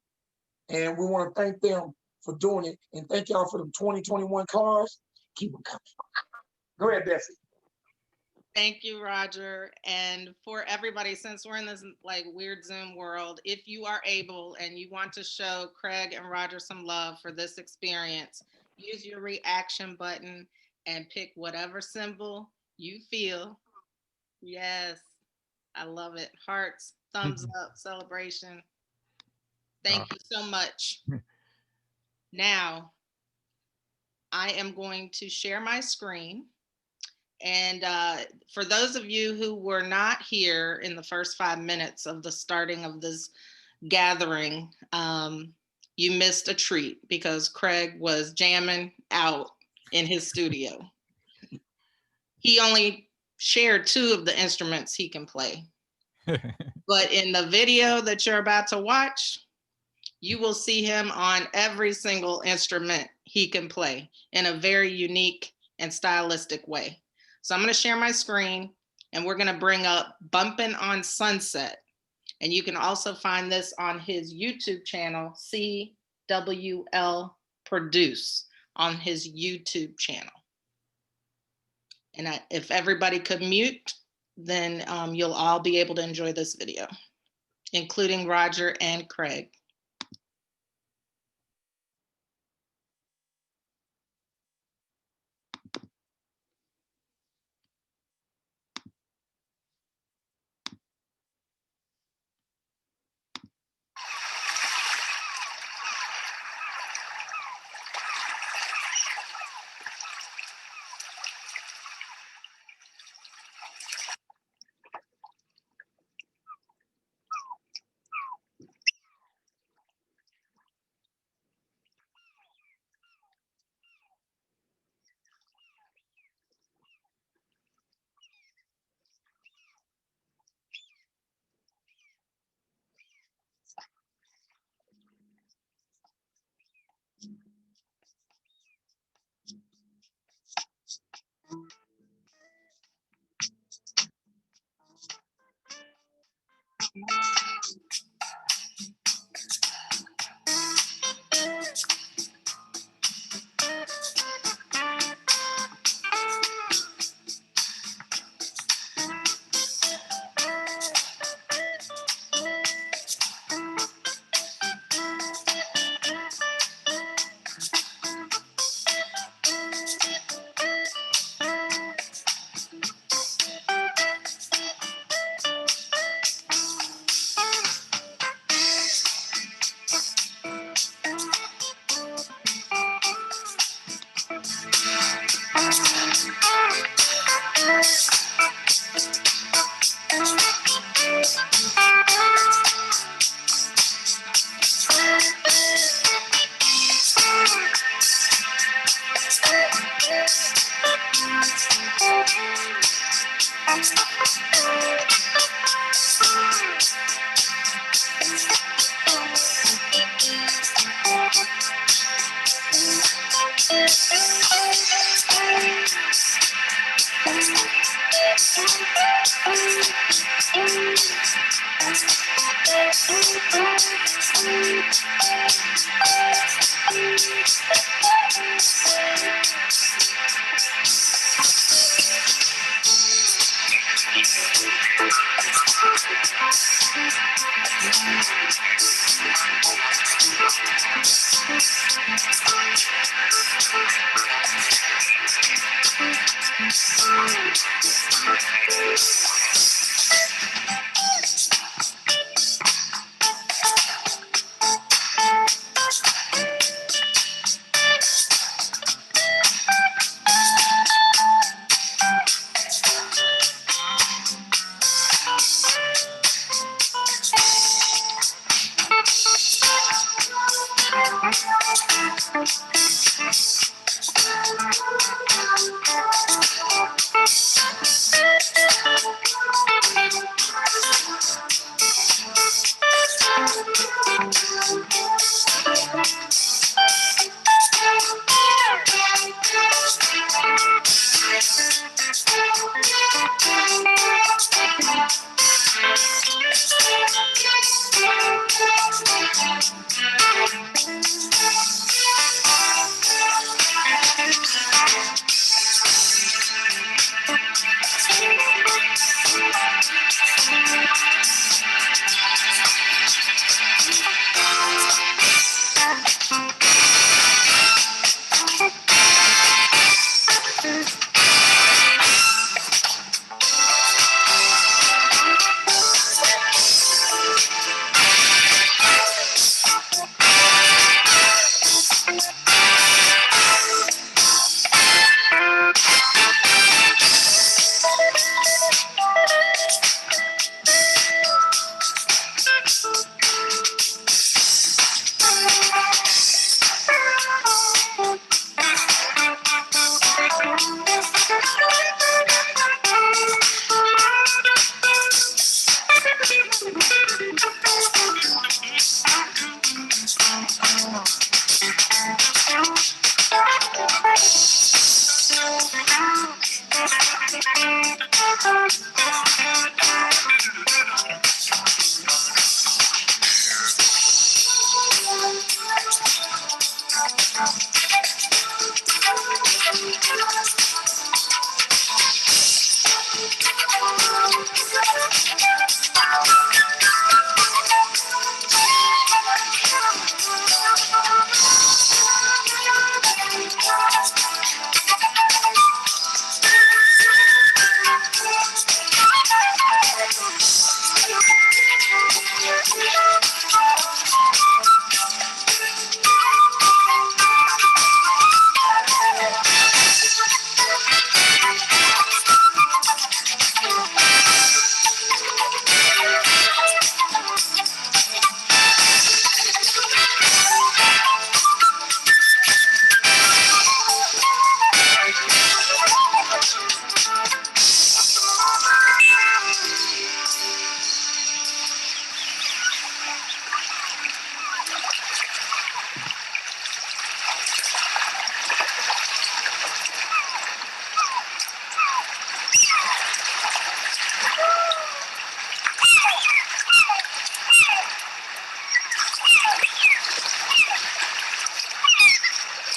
and we want to thank them for doing it. And thank y'all for them 2021 cars. Keep them coming. Go ahead, Betsy. Thank you, Roger. And for everybody, since we're in this like weird Zoom world, if you are able and you want to show Craig and Roger some love for this experience, use your reaction button and pick whatever symbol you feel. Yes, I love it. Hearts, thumbs up, celebration. Thank you so much. Now, I am going to share my screen. And for those of you who were not here in the first 5 minutes of the starting of this gathering, you missed a treat because Craig was jamming out in his studio. He only shared 2 of the instruments he can play. But in the video that you're about to watch, you will see him on every single instrument he can play in a very unique and stylistic way. So I'm going to share my screen and we're going to bring up Bumpin' on Sunset. And you can also find this on his YouTube channel, CWL Produce, on his YouTube channel. And if everybody could mute, then you'll all be able to enjoy this video, including Roger and Craig.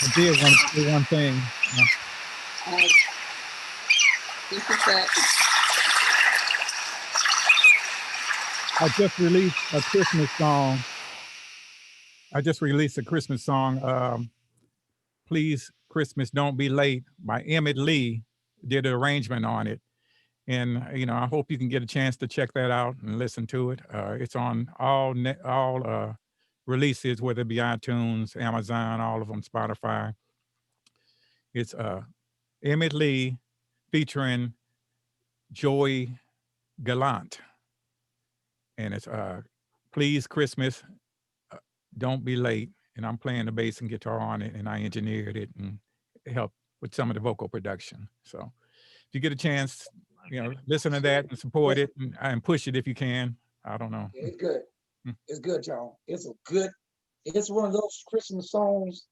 I did want to say one thing. This is that. I just released a Christmas song. Please Christmas Don't Be Late by Emmett Lee. Did an arrangement on it. And, you know, I hope you can get a chance to check that out and listen to it. It's on all releases, whether it be iTunes, Amazon, all of them, Spotify. It's Emmett Lee featuring Joey Gallant. and it's Please Christmas, Don't Be Late. And I'm playing the bass and guitar on it, and I engineered it and helped with some of the vocal production. So if you get a chance, listen to that and support it and push it if you can. I don't know. It's good. It's good, y'all. It's one of those Christmas songs.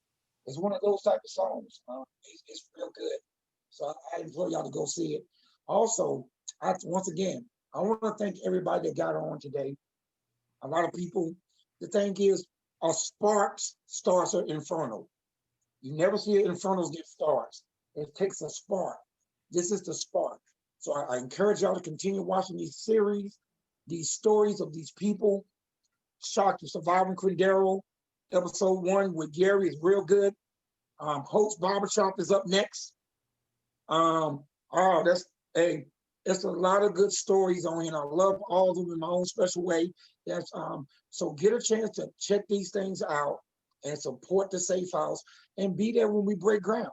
It's one of those type of songs. It's real good. So I implore y'all to go see it. Also, once again, I want to thank everybody that got on today. A lot of people. The thing is, a spark starts an inferno. You never see infernos get stars. It takes a spark. This is the spark. So I encourage y'all to continue watching these series, these stories of these people. Shock to Surviving Crindero, episode 1 with Gary is real good. Hope's Barbershop is up next. It's a lot of good stories on here, and I love all of them in my own special way. So get a chance to check these things out and support the Safe House and be there when we break ground.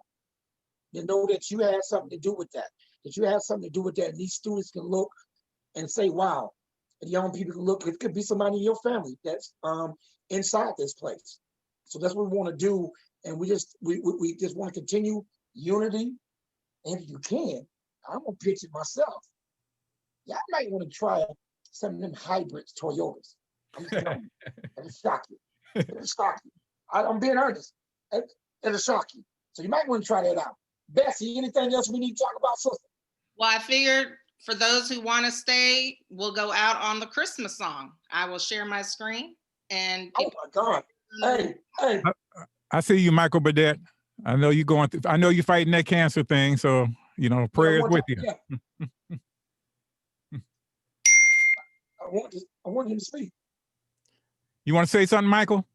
You know that you had something to do with that. And these students can look and say, wow. And young people can look, it could be somebody in your family that's inside this place. So that's what we want to do. And we just want to continue unity. And if you can, I'm gonna pitch it myself. Y'all might want to try some of them hybrids Toyotas. I'm telling you, it'll shock you. I'm being earnest. It'll shock you. So you might want to try that out. Bessie, anything else we need to talk about, sister? Well, I figured for those who want to stay, we'll go out on the Christmas song. I will share my screen and. Oh my God! Hey. I see you, Michael Burdett. I know you're going through. I know you're fighting that cancer thing. So prayers with you. Yeah. I want him to speak. You want to say something, Michael?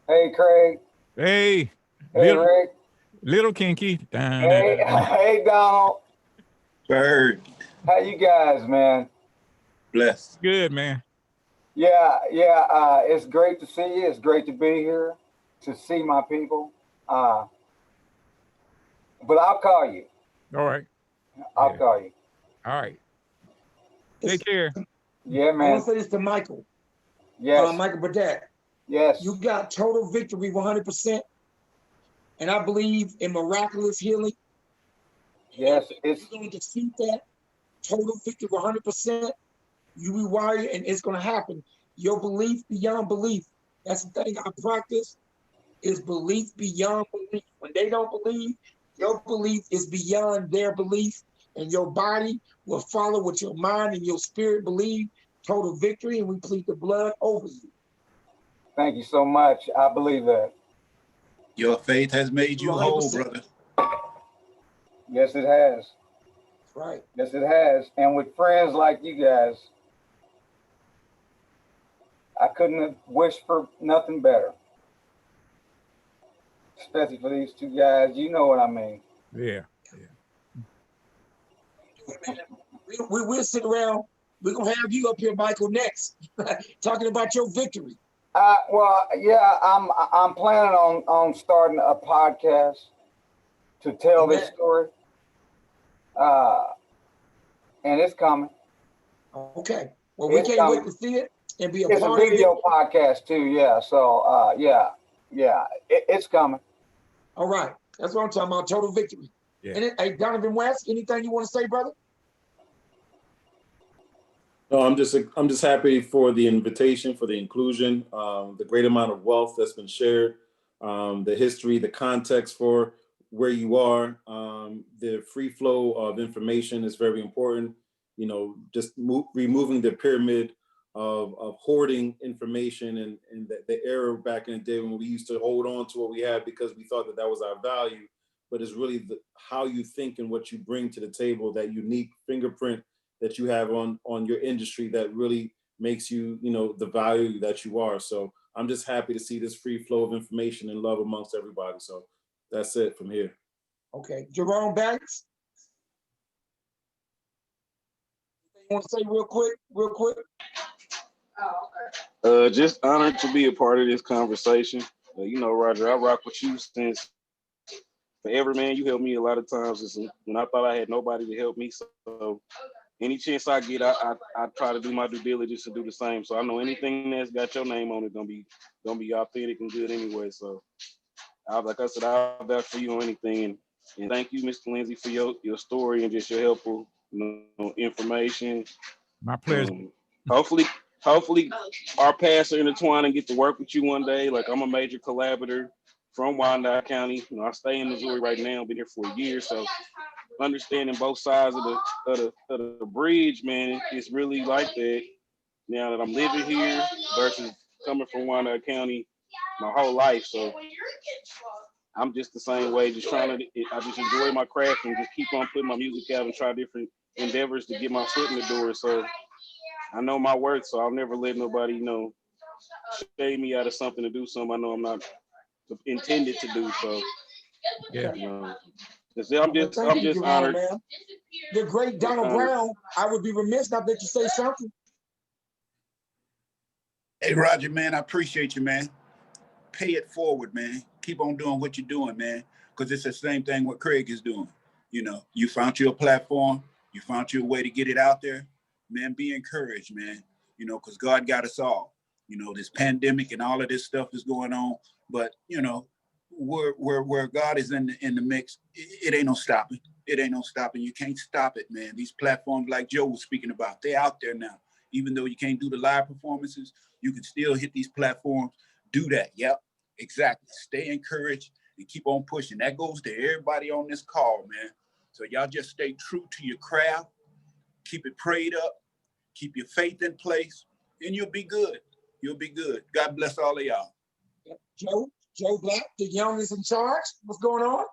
Hey, Craig. Hey. Hey, Rick. Little kinky. Hey, Donald. Bird. How you guys, man? Blessed. Good, man. Yeah. It's great to see you. It's great to be here, to see my people. But I'll call you. All right. I'll call you. All right. Take care. Yeah, man. I want to say this to Michael. Yes. Michael Burdett. Yes. You got total victory 100%. And I believe in miraculous healing. Yes. You're going to defeat that. Total victory 100%. You rewire it and it's going to happen. Your belief beyond belief. That's the thing I practice is belief beyond belief. When they don't believe, your belief is beyond their belief. And your body will follow what your mind and your spirit believe. Total victory, and we plead the blood over you. Thank you so much. I believe that. Your faith has made you 100%. whole, brother. Yes, it has. That's right. Yes, it has. And with friends like you guys, I couldn't have wished for nothing better. Especially for these two guys. You know what I mean. Yeah. We'll sit around. We're going to have you up here, Michael, next, talking about your victory. Well, yeah, I'm planning on starting a podcast to tell this story. And it's coming. Okay. Well, we can't wait to see it and be a part of it. It's a video podcast too, yeah. So, it's coming. All right. That's what I'm talking about, total victory. Yeah. And hey, Donovan West, anything you want to say, brother? No, I'm just happy for the invitation, for the inclusion, the great amount of wealth that's been shared, the history, the context for where you are, the free flow of information is very important. Just removing the pyramid of hoarding information and the era back in the day when we used to hold on to what we had because we thought that was our value, but it's really how you think and what you bring to the table, that unique fingerprint that you have on your industry that really makes you, the value that you are. So I'm just happy to see this free flow of information and love amongst everybody. So that's it from here. Okay. Jerome Banks? You want to say real quick? Just honored to be a part of this conversation. Roger, I rock with you since forever, man. You helped me a lot of times when I thought I had nobody to help me. So any chance I get, I try to do my due diligence and do the same. So I know anything that's got your name on it gonna be authentic and good anyway. So like I said, I'll vouch for you on anything. And thank you, Mr. Lindesay, for your story and just your helpful information. My pleasure. Hopefully our paths are intertwined and get to work with you one day. Like, I'm a major collaborator from Wyandotte County. I stay in Missouri right now. I've been here for a year, so understanding both sides of the bridge, man, it's really like that now that I'm living here versus coming from Wyandotte County my whole life. So I'm just the same way, just I just enjoy my craft and just keep on putting my music out and try different endeavors to get my foot in the door. So I know my worth, so I'll never let nobody, shame me out of something to do something I know I'm not intended to do. So yeah, I'm just honored. Man. The great Donald Brown, I would be remiss not that you say something. Hey, Roger, man, I appreciate you, man. Pay it forward, man. Keep on doing what you're doing, man, because it's the same thing what Crayge is doing. You found your platform. You found your way to get it out there. Man, be encouraged, man, because God got us all. This pandemic and all of this stuff is going on, but, where God is in the mix, it ain't no stopping. It ain't no stopping. You can't stop it, man. These platforms like Joe was speaking about, they're out there now. Even though you can't do the live performances, you can still hit these platforms, do that. Yep, exactly. Stay encouraged and keep on pushing. That goes to everybody on this call, man. So y'all just stay true to your craft, keep it prayed up, keep your faith in place, and you'll be good. You'll be good. God bless all of y'all. Joe Black, the youngest in charge. What's going on?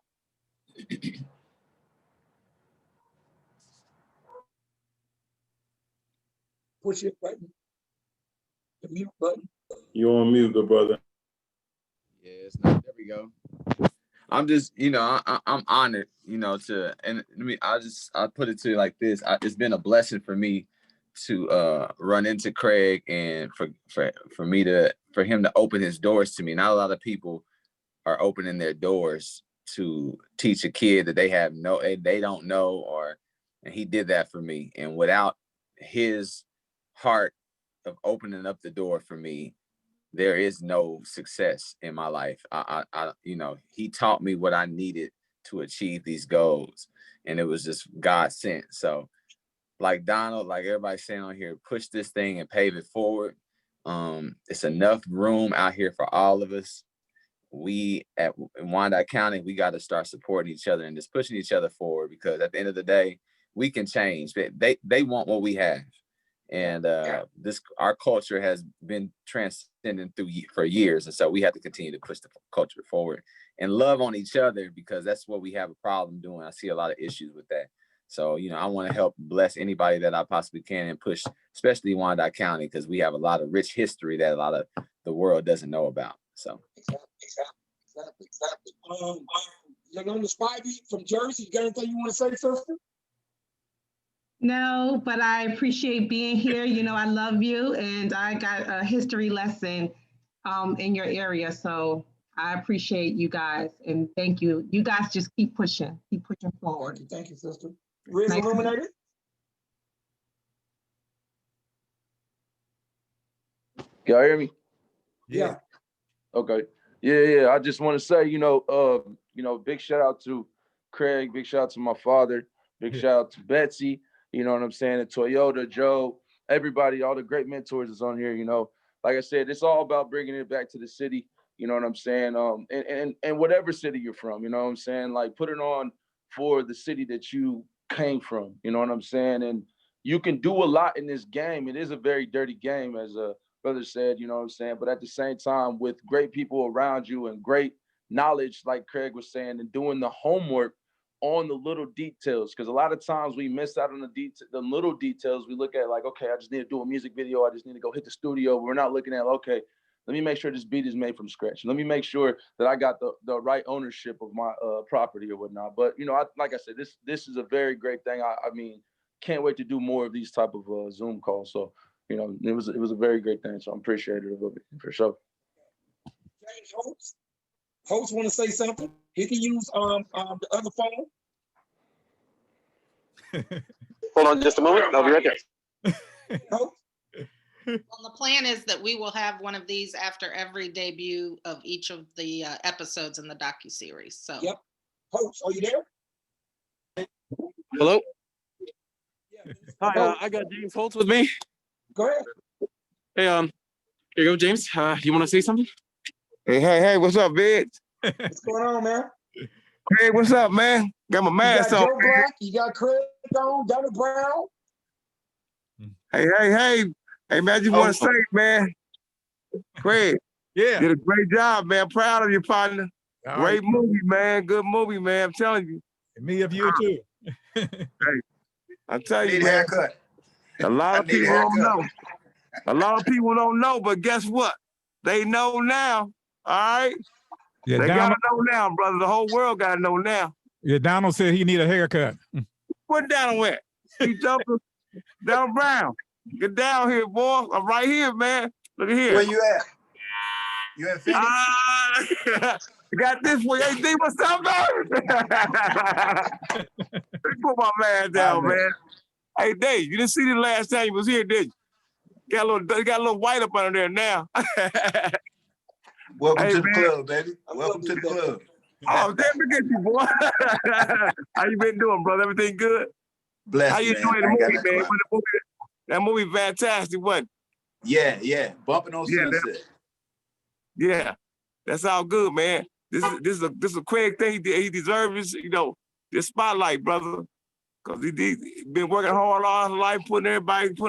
Push it button. The mute button. You're on mute, good brother. Yeah, it's not. There we go. I'm just, I'm honored, and I put it to you like this. It's been a blessing for me to run into Crayge and for him to open his doors to me. Not a lot of people are opening their doors to teach a kid that they don't know, and he did that for me. And without his heart of opening up the door for me, there is no success in my life. He taught me what I needed to achieve these goals, and it was just God sent. So like Donald, like everybody's saying on here, push this thing and pave it forward. It's enough room out here for all of us. We in Wyandotte County, we got to start supporting each other and just pushing each other forward, because at the end of the day, we can change. They want what we have. And our culture has been transcending for years. And so we have to continue to push the culture forward and love on each other, because that's what we have a problem doing. I see a lot of issues with that. So, I want to help bless anybody that I possibly can and push, especially Wyandotte County, because we have a lot of rich history that a lot of the world doesn't know about. So. Exactly. Yolanda Spivey from Jersey, you got anything you want to say, sister? No, but I appreciate being here. I love you, and I got a history lesson in your area. So I appreciate you guys, and thank you. You guys just keep pushing forward. Thank you, sister. Riz Illuminated. Y'all hear me? Yeah. Okay. Yeah. I just want to say, big shout out to Crayge, big shout out to my father, big shout out to Betsy, you know what I'm saying, and Toyota, Joe, everybody, all the great mentors is on here, Like I said, it's all about bringing it back to the city, you know what I'm saying, and whatever city you're from, you know what I'm saying, like put it on for the city that you came from, you know what I'm saying, and you can do a lot in this game. It is a very dirty game, as a brother said, you know what I'm saying, but at the same time, with great people around you and great knowledge, like Crayge was saying, and doing the homework on the little details, because a lot of times we miss out on the little details. We look at like, okay, I just need to do a music video. I just need to go hit the studio. We're not looking at, okay, let me make sure this beat is made from scratch. Let me make sure that I got the right ownership of my property or whatnot. But, like I said, this is a very great thing. I mean, can't wait to do more of these type of Zoom calls. So, it was a very great thing. So I'm appreciative of it for sure. Host want to say something? He can use the other phone. Hold on just a moment. I'll be right there. No. Well, the plan is that we will have one of these after every debut of each of the episodes in the docuseries. So. Yep. Host, are you there? Hello. Hi, I got James Holtz with me. Go ahead. Hey, here you go, James. You want to say something? Hey, what's up, Big? What's going on, man? Hey, what's up, man? Got my mask on. Joe Black, you got Crayge on, Donald Brown. Hey, man, I just want to say, man, Crayge, yeah, did a great job, man. Proud of you, partner. Great movie, man. Good movie, man. I'm telling you. Me of you too. Hey, I tell you, Need a man. haircut. A lot of I need a people don't haircut. know. A lot of people don't know, but guess what? They know now. All right. Yeah, they Donald, gotta know now, brother. The whole world gotta know now. yeah, Donald said he need a haircut. Where Donald went? You jumping? Donald Brown. Get down here, boy. I'm right here, man. Look at here. Where you at? You in Phoenix? Got this way. Hey, D, what's up, man? Put my man down, man. Hey, Dave, you didn't see the last time you was here, did you? Got a little white up under there now. Welcome to the club, baby. Welcome to the club. Oh, damn, look at you, boy. How you been doing, brother? Everything good? Blessed, How you man. enjoying the I ain't got movie, no man? clout. That movie fantastic, wasn't it? Yeah. Bumping on Sunset. Yeah, that's all good, man. This is a Crayge thing. He deserves, this spotlight, brother. Cause he been working hard all his life, putting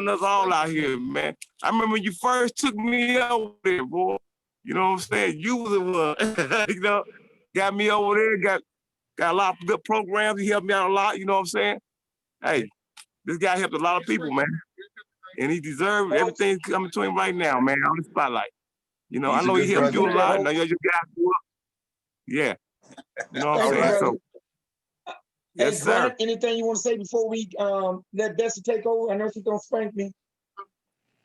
us all out here, man. I remember when you first took me over there, boy. You know what I'm saying? You was the one, got me over there, got a lot of good programs. He helped me out a lot, you know what I'm saying? Hey, this guy helped a lot of people, man. And he deserves everything coming to him right now, man, on the spotlight. He's I know he helped you a lot. I know you guys do up. Yeah. You know what I'm saying? So, yes, Hey, Grant, sir. anything you want to say before we let Bessie take over? I know she's gonna spank me.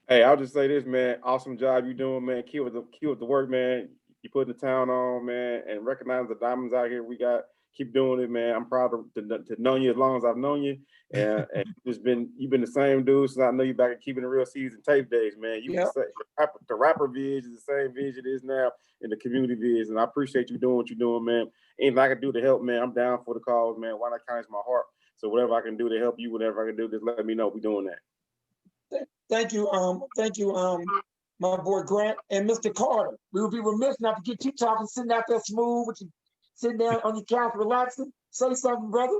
Hey, I'll just say this, man. Awesome job you doing, man. Keep with the work, man. You putting the town on, man, and recognize the diamonds out here we got. Keep doing it, man. I'm proud to know you as long as I've known you. And you've been the same dude since I know you back at Keeping It Real season tape days, man. The rapper viz is the same viz it is now in the community viz. And I appreciate you doing what you're doing, man. Anything I can do to help, man, I'm down for the cause, man. Why not County's my heart? So whatever I can do to help you, whatever I can do, just let me know. We're doing that. Thank you, my boy Grant and Mr. Carter. We would be remiss not to get you talking, sitting out there smooth with you, sitting down on your couch, relaxing. Say something, brother.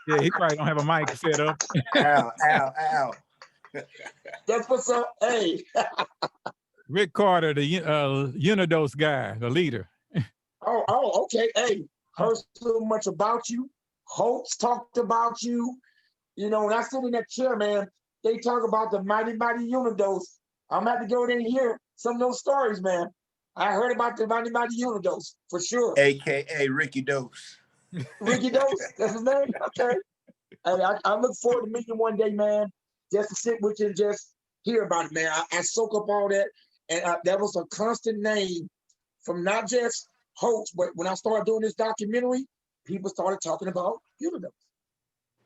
Yeah, he probably don't have a mic set up. Ow. That's what's up. Hey. Rick Carter, the Unidose guy, the leader. Oh, okay. Hey, heard so much about you. Hopes talked about you. When I sit in that chair, man, they talk about the mighty Unidose. I'm gonna have to go there and hear some of those stories, man. I heard about the mighty Unidose for sure. AKA Ricky Dose. Ricky Dose, that's his name? Okay. I look forward to meeting you one day, man, just to sit with you and just hear about it, man. I soak up all that. And that was a constant name from not just Hopes, but when I started doing this documentary, people started talking about Unidose.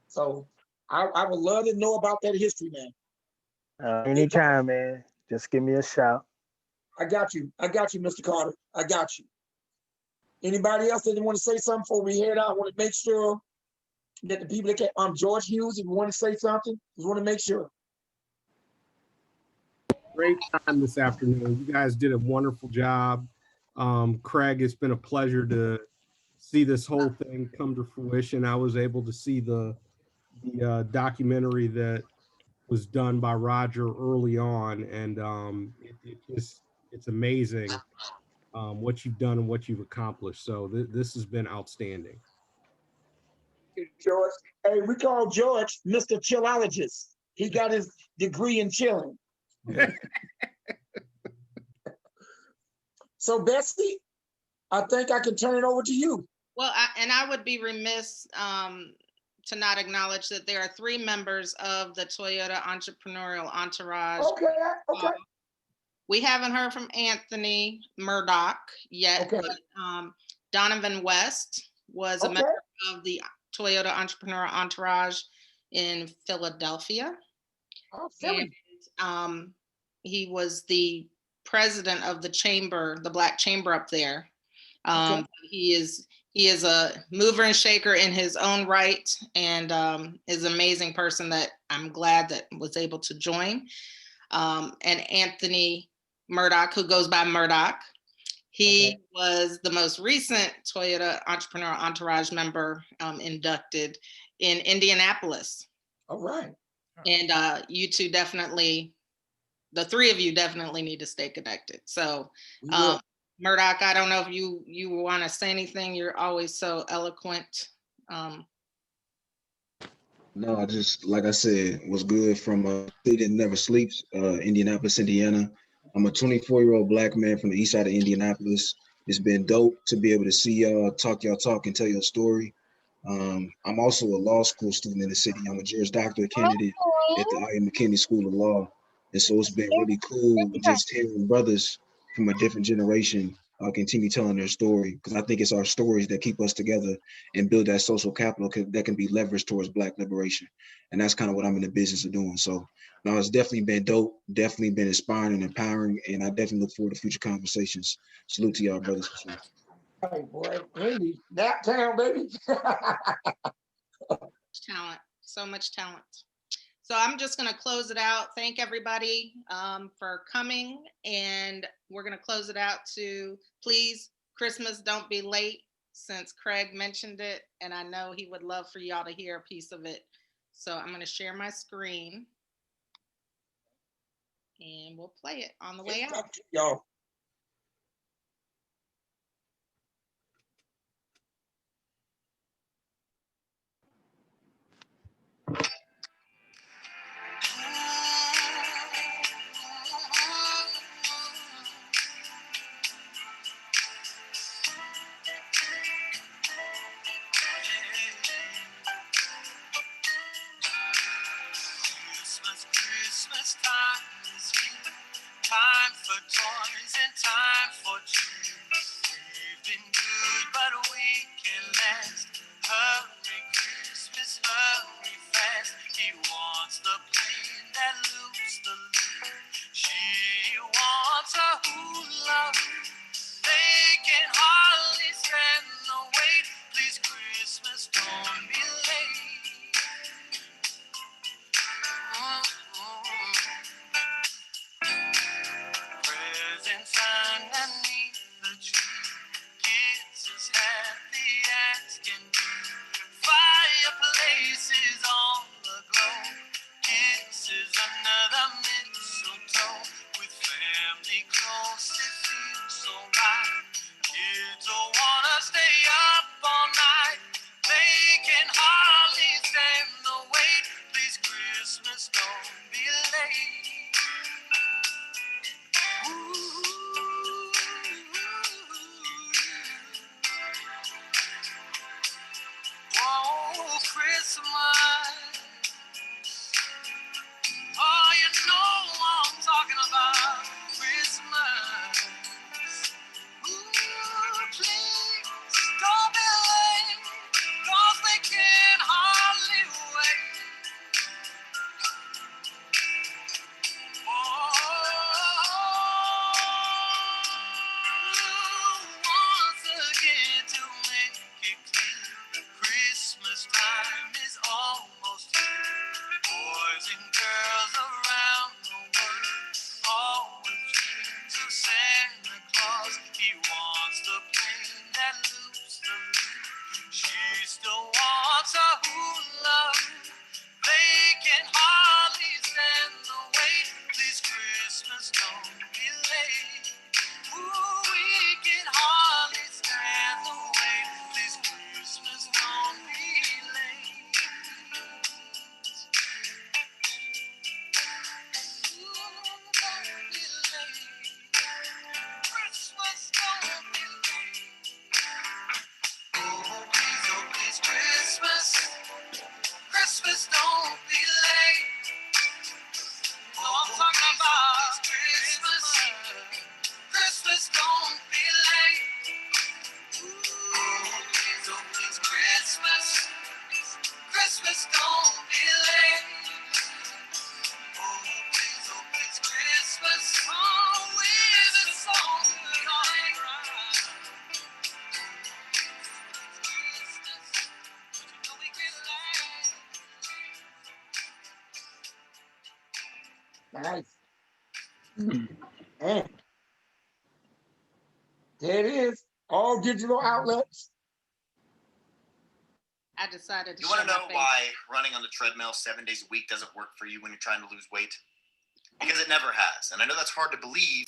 So I would love to know about that history, man. Anytime, man. Just give me a shout. I got you, Mr. Carter. I got you. Anybody else that want to say something before we head out? I want to make sure that the people that can, George Hughes, if you want to say something, just want to make sure. Great time this afternoon. You guys did a wonderful job. Crayge, it's been a pleasure to see this whole thing come to fruition. I was able to see the documentary that was done by Roger early on, and it's amazing what you've done and what you've accomplished. So this has been outstanding. George, hey, we call George Mr. Chillologist. He got his degree in chilling. So Bessie, I think I can turn it over to you. Well, I would be remiss to not acknowledge that there are 3 members of the Toyota entrepreneurial entourage. Okay. We haven't heard from Anthony Murdoch yet, Okay. but Donovan West was a member of the Toyota Entrepreneur Entourage in Philadelphia. Oh, Philly. And, he was the president of the chamber, the Black Chamber up there. He is a mover and shaker in his own right, and is an amazing person that I'm glad that was able to join. And Anthony Murdoch, who goes by Murdoch, he was the most recent Toyota Entrepreneur Entourage member inducted in Indianapolis. All right. And you two definitely, the three of you definitely need to stay connected. So Murdoch, I don't know if you want to say anything. You're always so eloquent. No, I just, like I said, was good from City That Never Sleeps, Indianapolis, Indiana. I'm a 24-year-old Black man from the east side of Indianapolis. It's been dope to be able to see y'all, talk y'all talk, and tell your story. I'm also a law school student in the city. I'm a Juris Doctorate candidate at the I.M. McKinney School of Law. And so it's been really cool just hearing brothers from a different generation continue telling their story, because I think it's our stories that keep us together and build that social capital that can be leveraged towards Black liberation. And that's kind of what I'm in the business of doing. So no, it's definitely been dope, definitely been inspiring and empowering, and I definitely look forward to future conversations. Salute to y'all, brothers. Hey, boy, Indy, that town, baby. Talent, so much talent. So I'm just going to close it out. Thank everybody for coming. And we're going to close it out to, please, Christmas, don't be late, since Craig mentioned it. And I know he would love for y'all to hear a piece of it. So I'm going to share my screen. And we'll play it on the way out. Y'all. Christmas time is here, time for toys Nice. And there it is. All digital outlets. I decided to You want show to my know face. why running on the treadmill 7 days a week doesn't work for you when you're trying to lose weight? Because it never has. And I know that's hard to believe.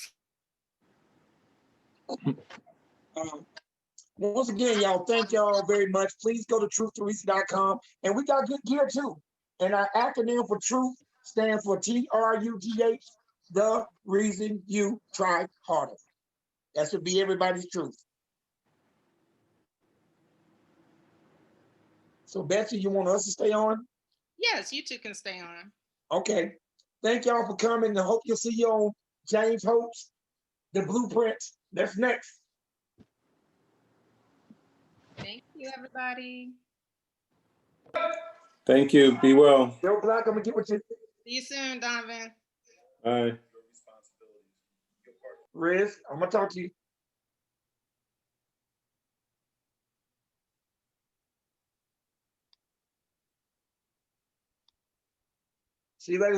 Once again, y'all, thank y'all very much. Please go to truth2reason.com. And we got good gear too. And our acronym for truth stands for TRUTH, the reason you try harder. That should be everybody's truth. So Betsy, you want us to stay on? Yes, you two can stay on. Okay. Thank y'all for coming. I hope you'll see you on James Holt's The Blueprint. That's next. Thank you, everybody. Thank you. Be well. Joe Black, I'm gonna get with you. See you soon, Donovan. Bye. Riz, I'm gonna talk to you. See you later.